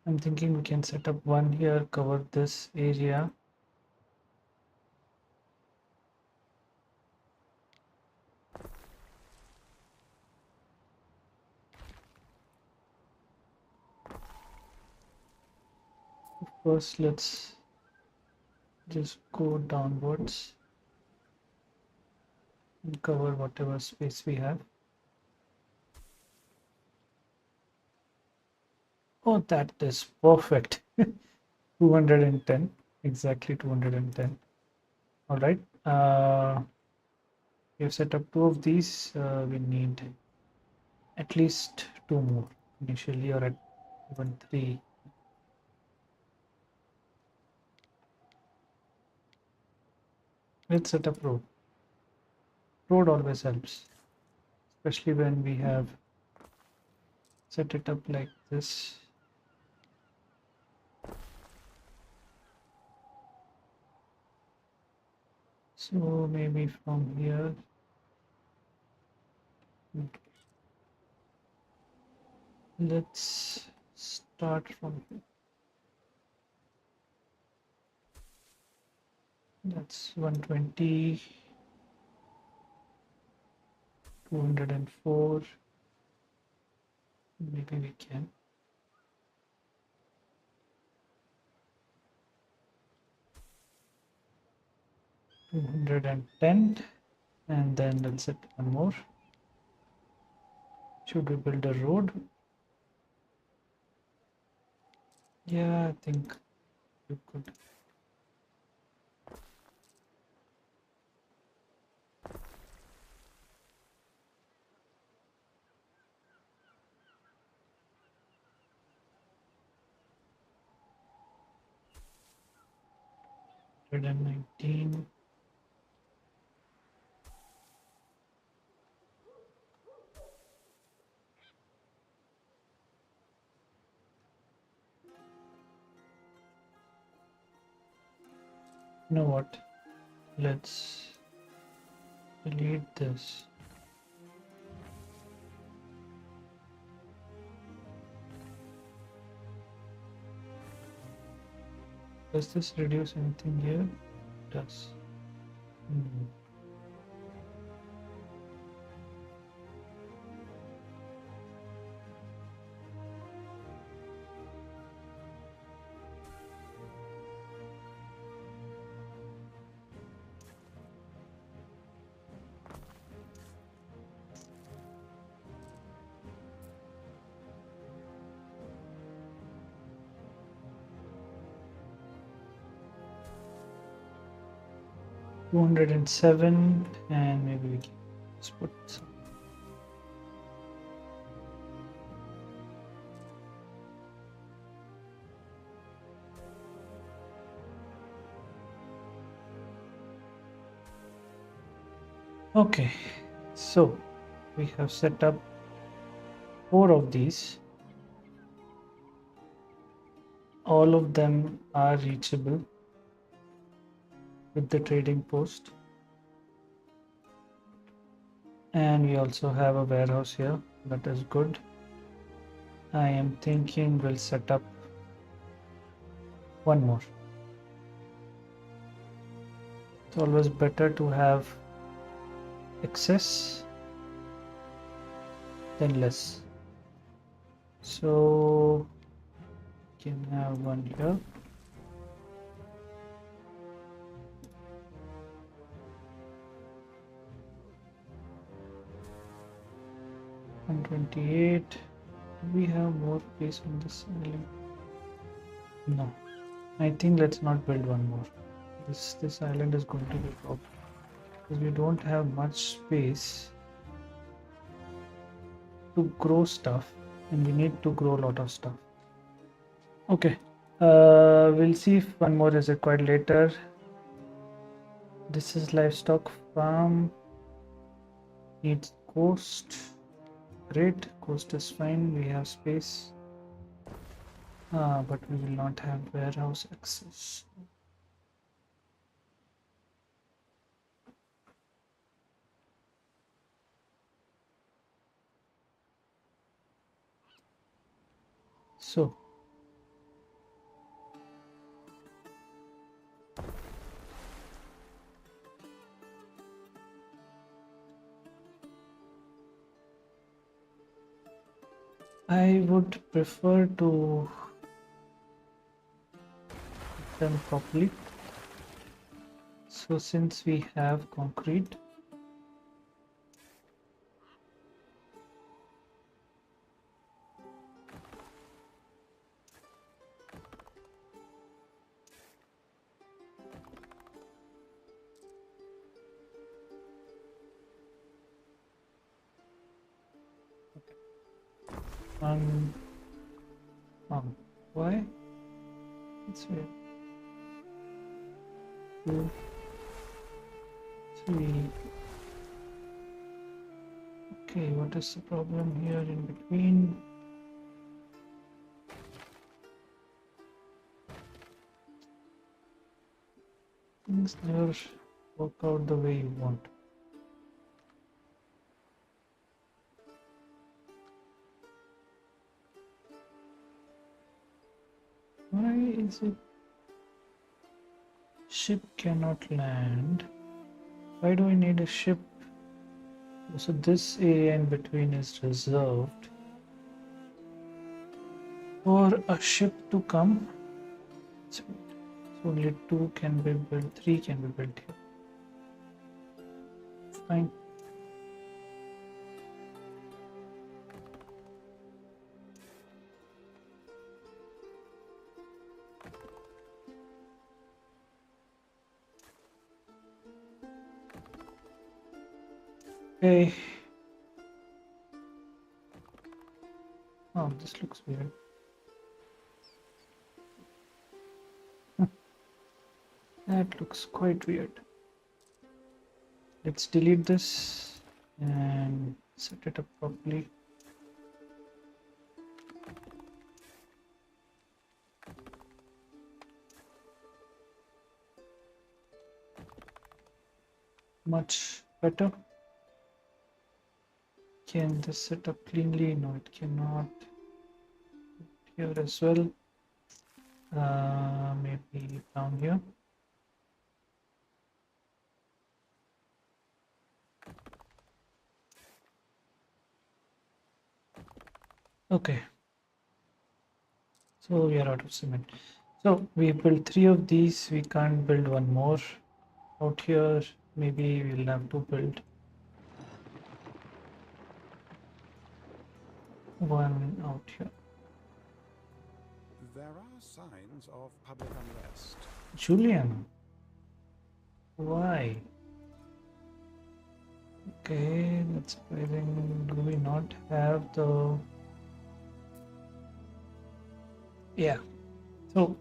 I'm thinking we can set up one here, cover this area. First, let's just go downwards and cover whatever space we have. Oh, that is perfect. 210, exactly 210. All right. We have set up 2 of these. We need at least 2 more initially, or at even 3. Let's set up road. Road always helps, especially when we have set it up like this. So maybe from here. Let's start from here. That's 120, 204. Maybe we can. 210, and then let's set one more. Should we build a road? Yeah, I think you could. Hundred and 19. You know what? Let's delete this. Does this reduce anything here? It does. Hmm. 207, and maybe we can just put some. Okay, so we have set up 4 of these. All of them are reachable with the trading post. And we also have a warehouse here. That is good. I am thinking we'll set up one more. It's always better to have excess than less. So we can have one here. And 28. We have more space on this island. No, I think let's not build one more. This island is going to be a problem because we don't have much space to grow stuff, and we need to grow a lot of stuff. Okay, we'll see if one more is required later. This is livestock farm. Needs coast. Great, coast is fine. We have space. But we will not have warehouse access. So I would prefer to put them properly. So since we have concrete, um, why? It's weird. 2, 3. Okay, what is the problem here in between? Things never work out the way you want. Why is it ship cannot land? Why do I need a ship? So this area in between is reserved for a ship to come. So only 2 can be built, 3 can be built here. Fine. Okay. Oh, this looks weird. That looks quite weird. Let's delete this and set it up properly. Much better. Can this set up cleanly? No, it cannot. Here as well. Maybe down here. Okay. So we are out of cement. So we built 3 of these. We can't build one more out here. Maybe we'll have to build one out here. There are signs of public unrest. Julian, why? Okay, that's surprising. Do we not have the... Yeah. So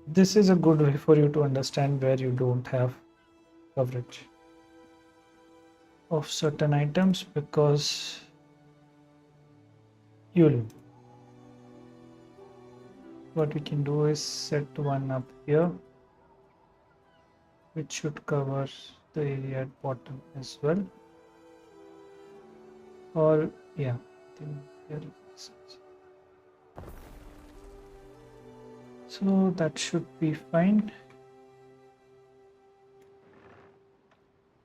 this is a good way for you to understand where you don't have coverage of certain items, because you'll... What we can do is set one up here, which should cover the area at bottom as well. Or yeah, I think here it makes sense. So that should be fine.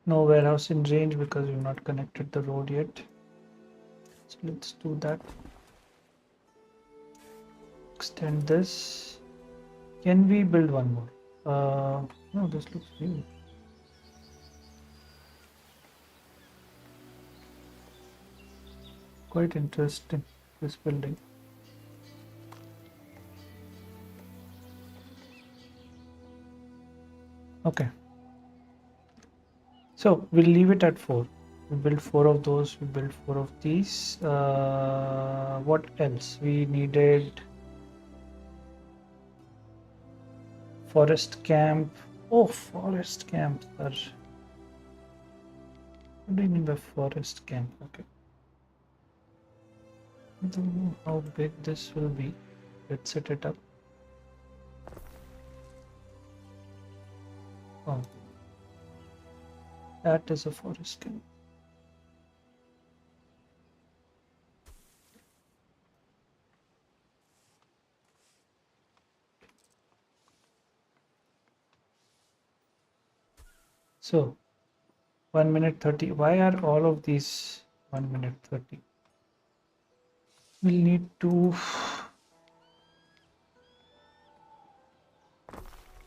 No warehouse in range because we've not connected the road yet. So let's do that. Extend this. Can we build one more? No, this looks weird. Quite interesting, this building. Okay. So we'll leave it at 4. We built 4 of those. We built 4 of these. What else? We needed forest camp. Oh, forest camp, sir. What do you mean by forest camp? Okay. I don't know how big this will be. Let's set it up. Oh, that is a forest camp. So 1 minute 30. Why are all of these 1 minute 30? We'll need to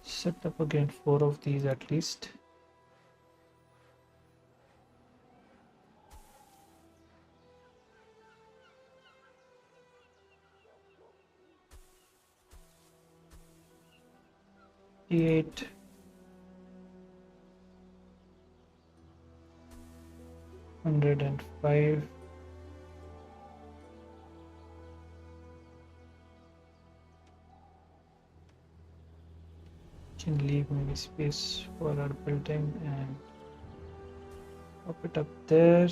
set up again 4 of these at least. Eight. Hundred and 5. Can leave maybe space for our building and pop it up there.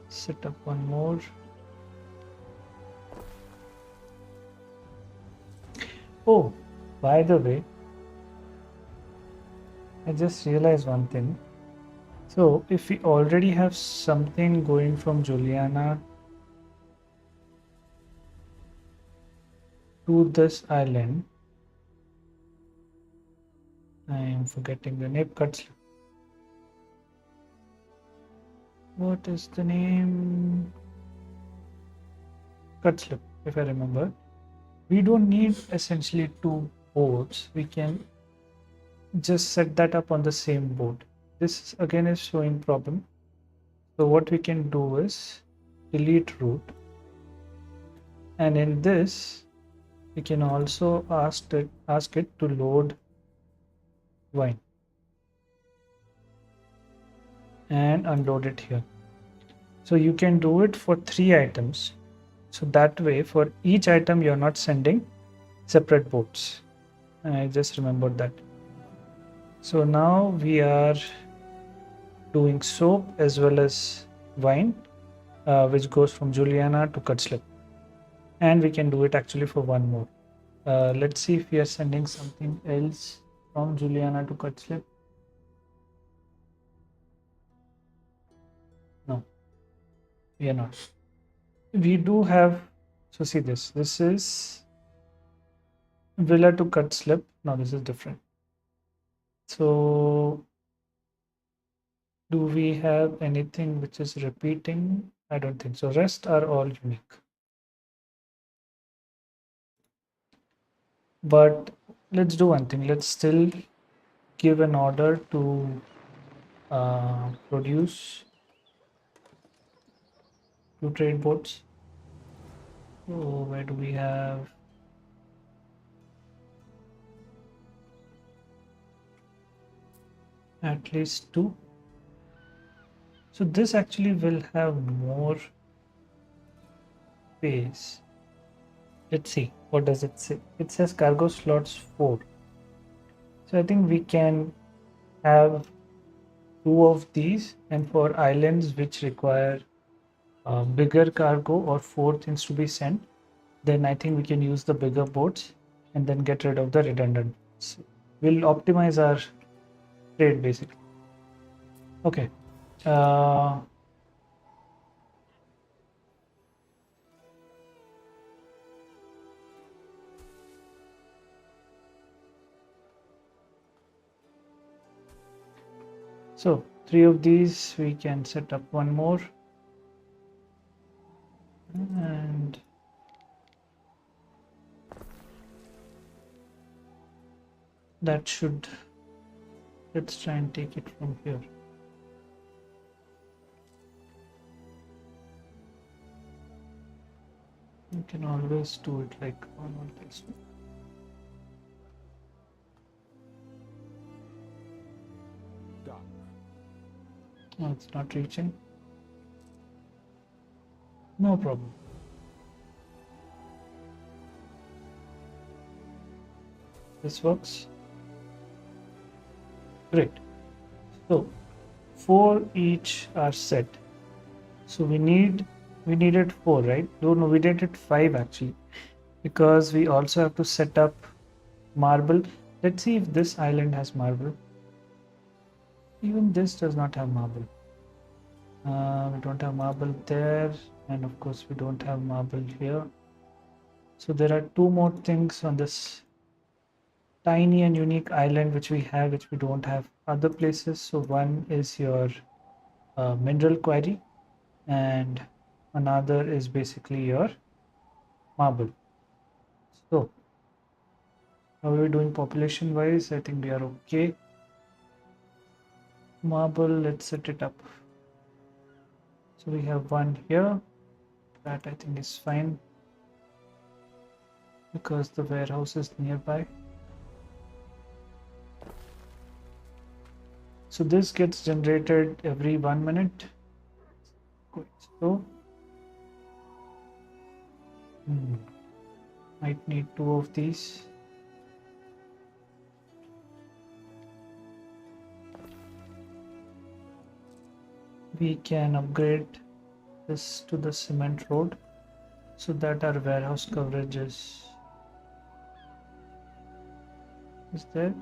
Set up one more. Oh, by the way, I just realized one thing. So if we already have something going from Juliana to this island, I am forgetting the name. What is the name? Cutslip, if I remember. We don't need essentially 2 boats. We can just set that up on the same boat. This again is showing problem. So what we can do is delete route, and in this we can also ask it to load wine. and unload it here. So you can do it for 3 items. So that way, for each item, you're not sending separate boats. I just remembered that. So now we are doing soap as well as wine, which goes from Juliana to Cutslip. And we can do it actually for one more. Let's see if we are sending something else from Juliana to Cutslip. No, we are not. We do have, so see this. This is Villa to Cutslip. No, this is different. So do we have anything which is repeating? I don't think so. Rest are all unique. But let's do one thing. Let's still give an order to produce 2 trade boats. So where do we have? At least 2. So this actually will have more space. Let's see. What does it say? It says cargo slots 4. So I think we can have 2 of these, and for islands which require bigger cargo or 4 things to be sent, then I think we can use the bigger boats and then get rid of the redundant boats. We'll optimize our trade basically. Okay. So 3 of these, we can set up one more, and that should, let's try and take it from here. You can always do it like on this one. Done. No, it's not reaching. No problem. This works. Great. So 4 each are set. So we needed 4, right? No, we needed 5 actually, because we also have to set up marble. Let's see if this island has marble. Even this does not have marble. We don't have marble there, and of course we don't have marble here. So there are 2 more things on this tiny and unique island which we have, which we don't have other places. So one is your mineral quarry, and another is basically your marble. So how are we doing population wise? I think we are okay. Marble, let's set it up. So we have one here. That I think is fine because the warehouse is nearby. So this gets generated every 1 minute. Quite slow. Might need 2 of these. We can upgrade this to the cement road so that our warehouse coverage is there.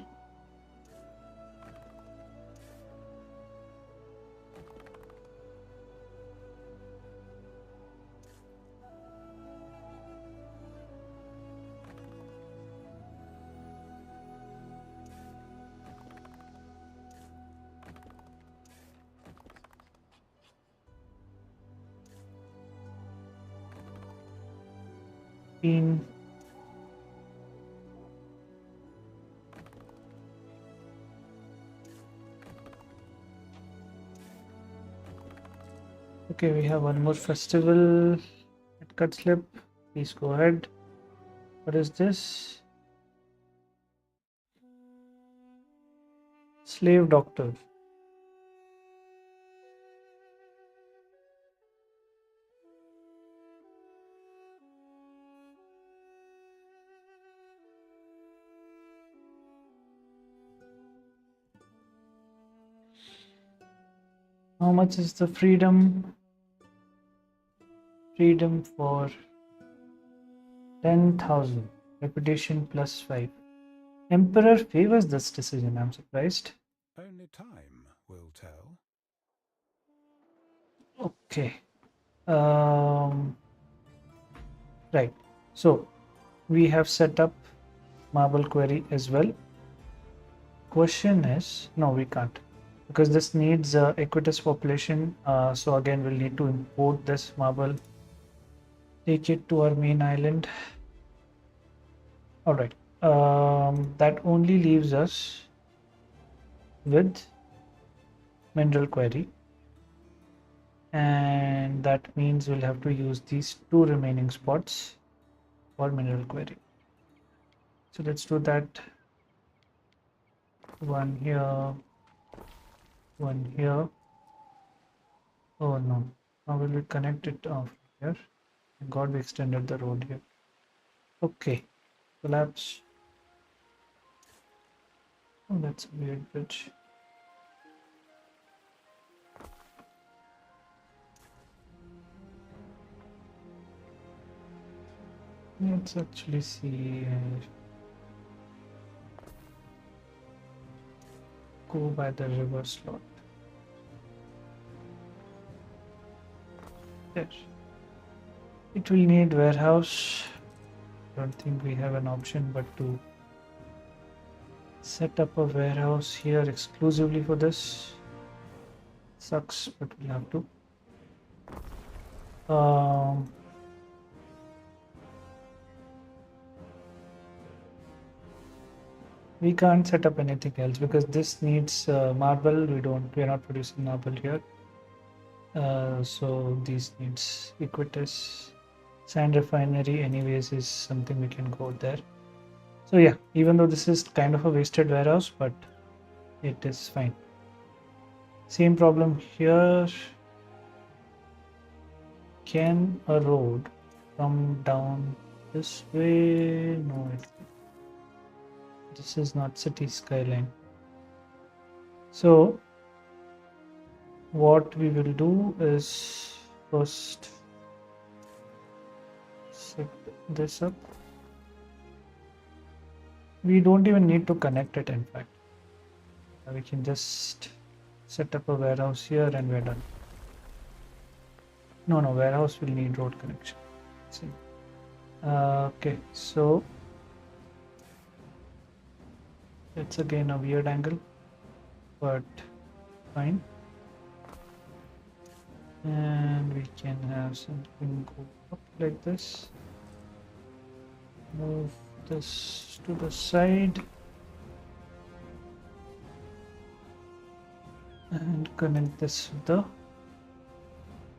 In okay, we have one more festival at Cutslip. Please go ahead. What is this? Slave doctor. How much is the freedom? Freedom for 10,000. Reputation +5. Emperor favors this decision. I'm surprised. Only time will tell. Okay. Right. So we have set up marble query as well. Question is, no, we can't, because this needs Equites population. So again, we'll need to import this marble, take it to our main island. All right. That only leaves us with mineral query, and that means we'll have to use these two remaining spots for mineral query. So let's do that. One here, one here. Oh no, how will we connect it off here? Thank God we extended the road here. Okay, collapse. Oh, that's a weird bridge. Let's actually see. Go by the river slot. There. It will need warehouse. Don't think we have an option but to set up a warehouse here exclusively for this. Sucks, but we'll have to. We can't set up anything else because this needs marble. We are not producing marble here. So these needs Equites. Sand refinery anyways is something we can go there. So yeah, even though this is kind of a wasted warehouse, but it is fine. Same problem here. Can a road come down this way? No, this is not city skyline. So what we will do is first set this up. We don't even need to connect it, in fact. We can just set up a warehouse here and we're done. No, warehouse will need road connection. Let's see. Okay, so it's again a weird angle, but fine. And we can have something go up like this. Move this to the side and connect this with the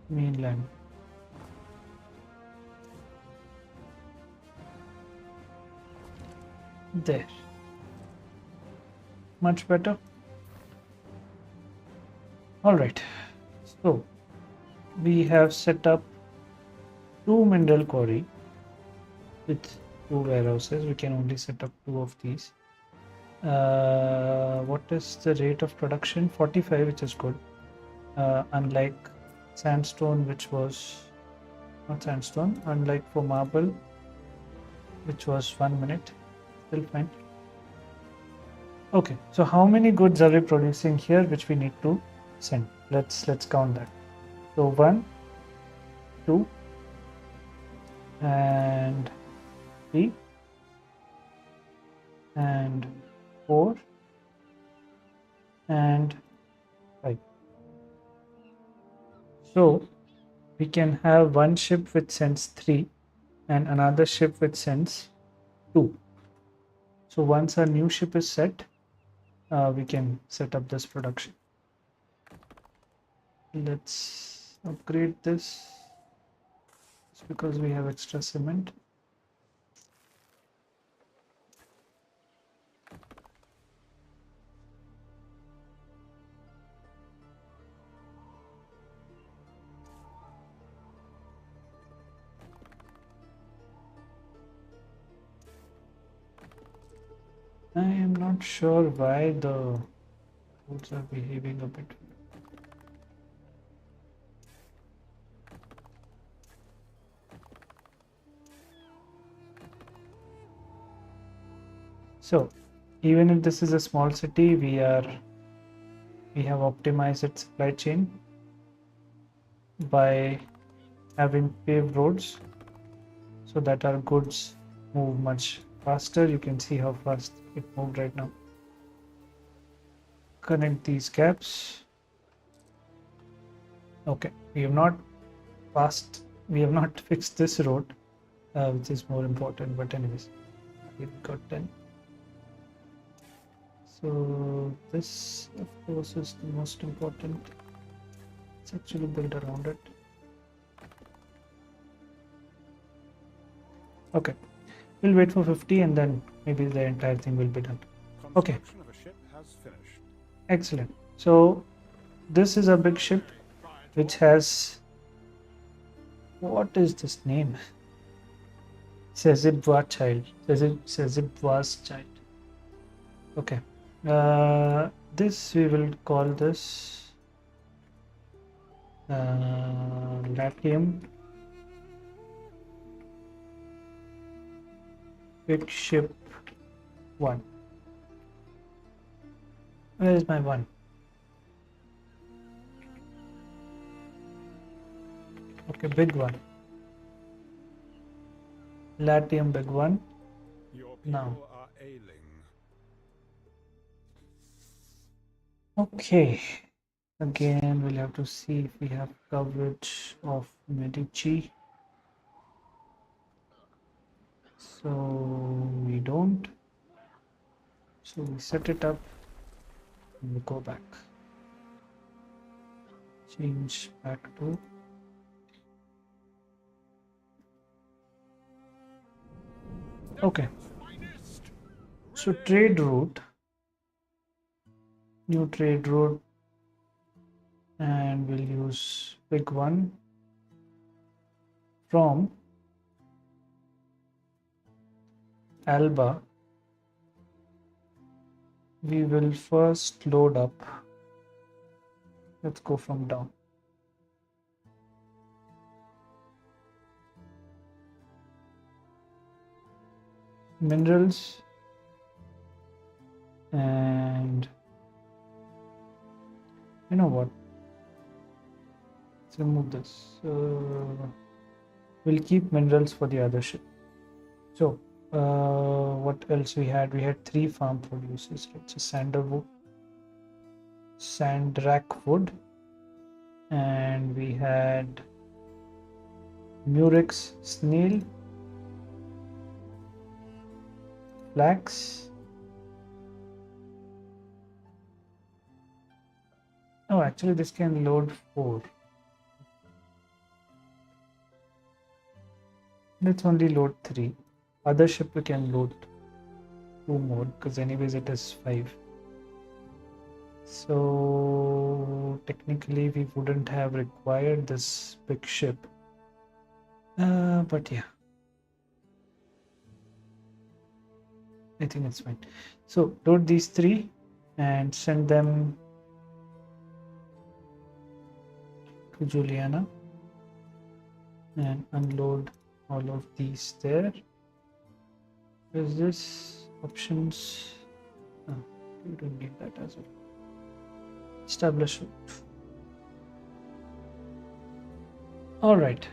mainland. There. Much better. All right. So we have set up 2 mineral quarry with 2 warehouses. We can only set up 2 of these. What is the rate of production? 45, which is good. Unlike sandstone, which was not sandstone, unlike for marble, which was 1 minute. Still fine. Okay, so how many goods are we producing here which we need to send? Let's count that. So 1, 2, and 3, and 4, and 5. So we can have one ship which sends 3 and another ship which sends 2. So once our new ship is set, we can set up this production. Let's upgrade this just because we have extra cement. I am not sure why the roads are behaving a bit. So even if this is a small city, we have optimized its supply chain by having paved roads so that our goods move much faster. You can see how fast it moved right now. Connect these gaps. Okay, we have not fixed this road, which is more important, but anyways, it got done. So this of course is the most important. Let's actually build around it. Okay, we'll wait for 50 and then maybe the entire thing will be done. Okay. Construction of a ship has finished. Excellent. So this is a big ship which has, what is this name? Sezibwa child. Sezibwa's child. Okay. This we will call this Latium Big Ship 1. Where is my 1? Okay, big one. Latium big one. Your people Now. are ailing. Okay. Again, we'll have to see if we have coverage of Medici. So we don't. So we set it up and we go back. Change back to okay. So trade route, new trade route, and we'll use big one from Alba. We will first load up. Let's go from down. Minerals and you know what? Let's remove this. We'll keep minerals for the other ship. So what else we had? We had 3 farm produces. Let's say Sandrak wood, and we had Murex snail, flax. Oh, actually this can load 4. Let's only load 3. Other ship we can load 2 more because anyways it is 5. So technically we wouldn't have required this big ship. But yeah, I think it's fine. So load these 3 and send them to Juliana and unload all of these there. Is this options? Oh, we don't need that as well. Establish it. All right.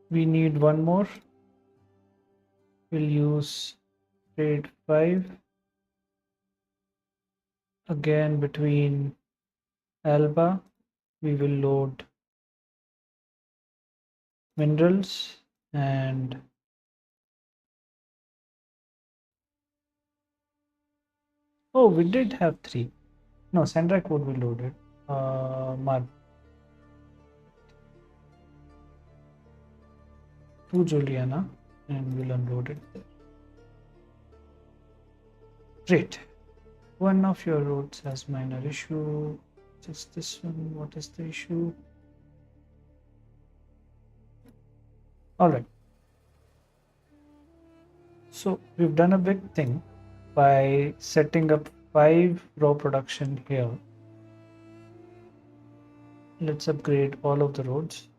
We need one more. We'll use trade 5 again between Alba. We will load minerals and oh, we did have 3. No, Sandrak would be loaded. Mud to Juliana and we'll unload it there. Great. One of your roads has minor issue. Just this one. What is the issue? All right. So we've done a big thing by setting up 5 raw production here. Let's upgrade all of the roads.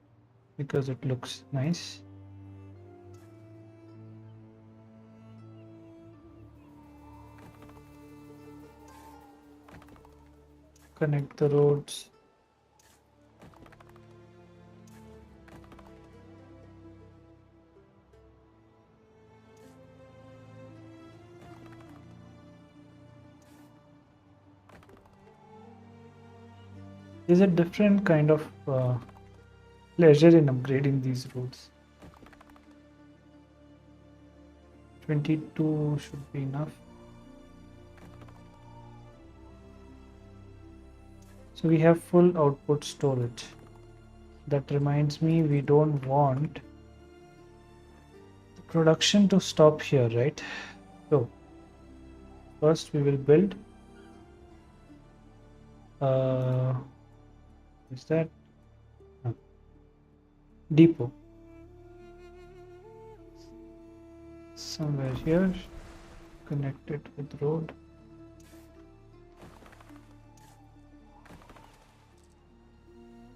because it looks nice. Connect the roads. There's a different kind of pleasure in upgrading these roads. 22 should be enough. So we have full output storage. That reminds me, we don't want the production to stop here, right? So first we will build is that no. Depot somewhere here, connected with road.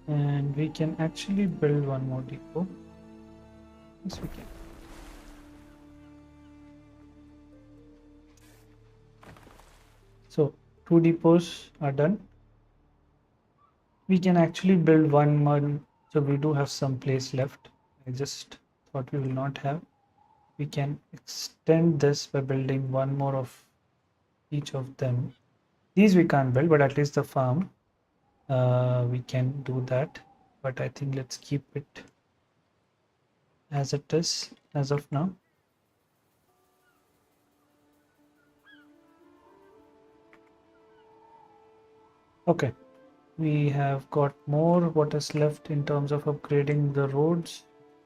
And we can actually build one more depot. Yes, we can. So 2 depots are done. We can actually build one more, so we do have some place left. I just thought we will not have. We can extend this by building one more of each of them. These we can't build, but at least the farm we can do that. But I think let's keep it as it is as of now. Okay, we have got more. What is left in terms of upgrading the roads?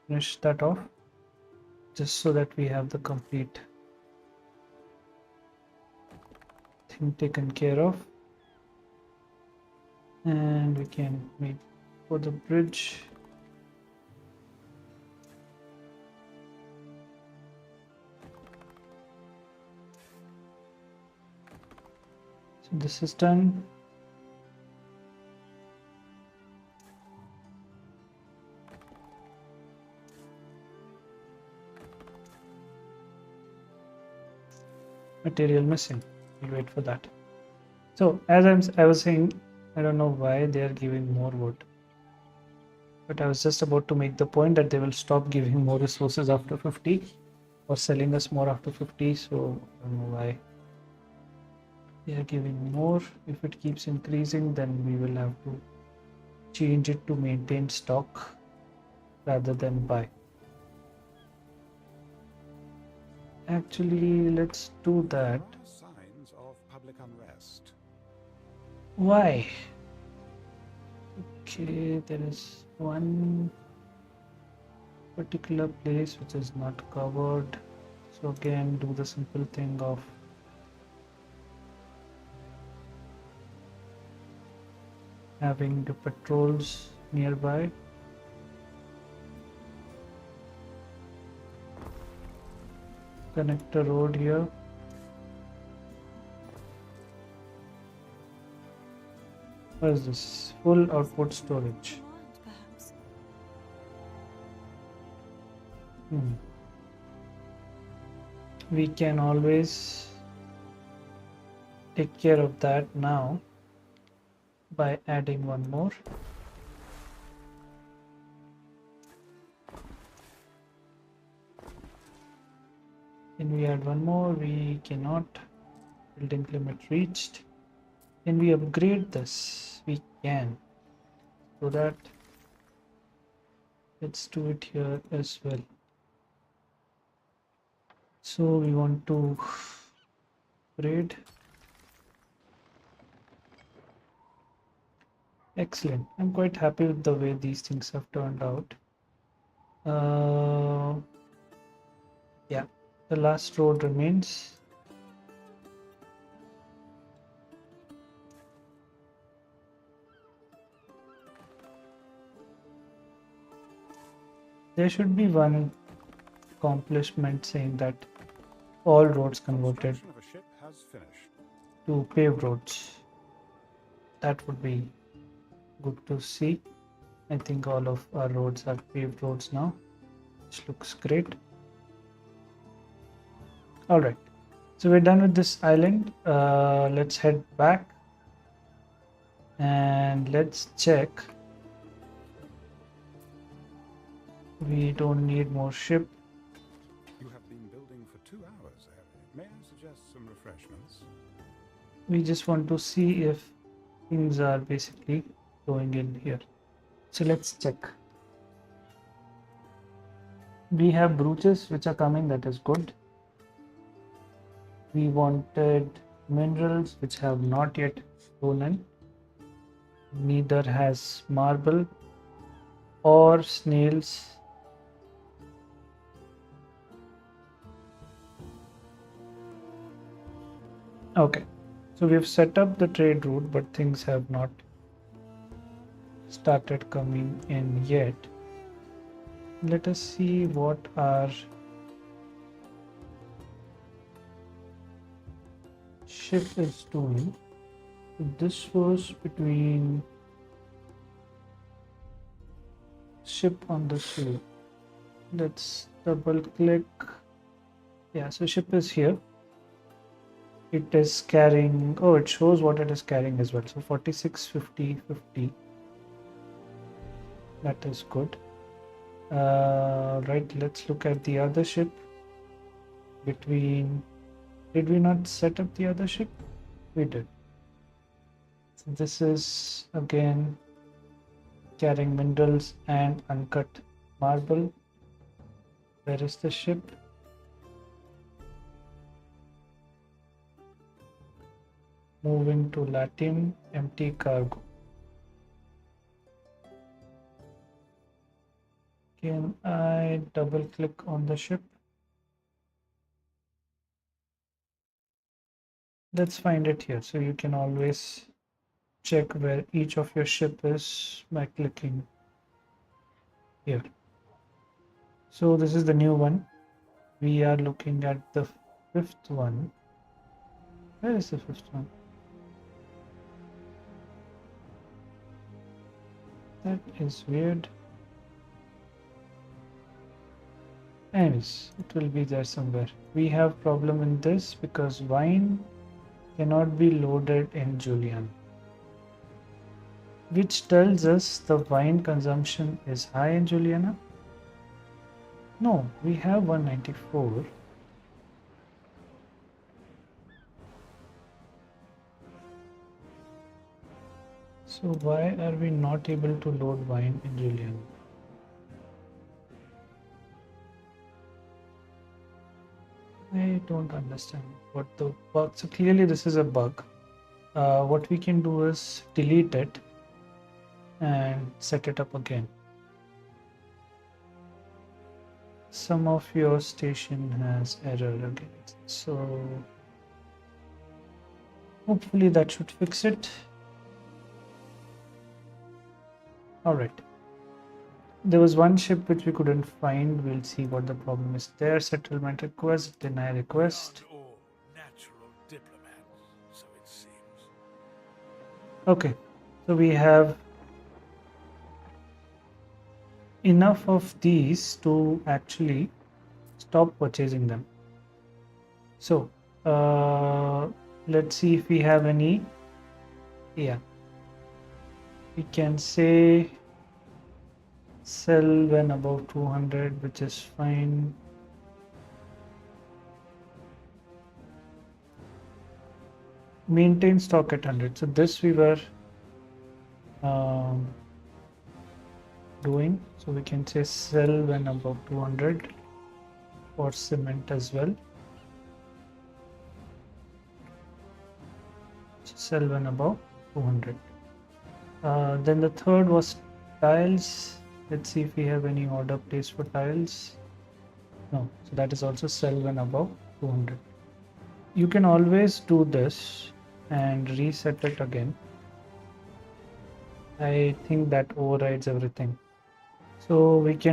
Finish that off just so that we have the complete thing taken care of. And we can make for the bridge. So this is done. Material missing. We'll wait for that. So as I was saying, I don't know why they are giving more wood, but I was just about to make the point that they will stop giving more resources after 50 or selling us more after 50. So I don't know why they are giving more. If it keeps increasing, then we will have to change it to maintain stock rather than buy. Actually, let's do that. Signs of public unrest. Why? Okay, there is one particular place which is not covered. So again, do the simple thing of having the patrols nearby. Connect the road here. What is this? Full output storage. We can always take care of that now by adding one more. Can we add one more? We cannot. Building limit reached. Can we upgrade this? We can. So that let's do it here as well. So we want to upgrade. Excellent. I'm quite happy with the way these things have turned out. Yeah, the last road remains. There should be one accomplishment saying that all roads converted Construction of a ship has finished. to paved roads. That would be good to see. I think all of our roads are paved roads now, which looks great. All right, so we're done with this island. Let's head back and let's check. We don't need more ship. You have been building for 2 hours, Harry. May I suggest some refreshments? We just want to see if things are basically going in here. So let's check. We have brooches which are coming, that is good. We wanted minerals which have not yet flown in. Neither has marble or snails. Okay, so we've set up the trade route, but things have not started coming in yet. Let us see what our ship is doing. This was between ship on the sea. Let's double click. Yeah, so ship is here. It is carrying, oh, it shows what it is carrying as well. So 46, 50, 50. That is good. Right, let's look at the other ship. Did we not set up the other ship? We did. So this is again carrying minerals and uncut marble. Where is the ship? Moving to Latium, empty cargo. Can I double click on the ship? Let's find it here. So you can always check where each of your ship is by clicking here. So this is the new one. We are looking at the fifth one. Where is the fifth one? That is weird. Anyways, it will be there somewhere. We have problem in this because wine cannot be loaded in Julian, which tells us the wine consumption is high in Juliana. No, we have 194. So why are we not able to load wine in Julian? I don't understand what the bug. So clearly this is a bug. What we can do is delete it and set it up again. Some of your station has error again. So hopefully that should fix it. All right. There was one ship which we couldn't find. We'll see what the problem is there. Settlement request, deny request. Not all natural diplomats, so it seems. Okay, so we have enough of these to actually stop purchasing them. So let's see if we have any. Yeah, we can say sell when above 200, which is fine. Maintain stock at 100. So this we were doing. So we can say sell when above 200 for cement as well. So sell when above 200. Then the third was tiles. Let's see if we have any order placed for tiles. No, so that is also sell when above 200. You can always do this and reset it again. I think that overrides everything. So we can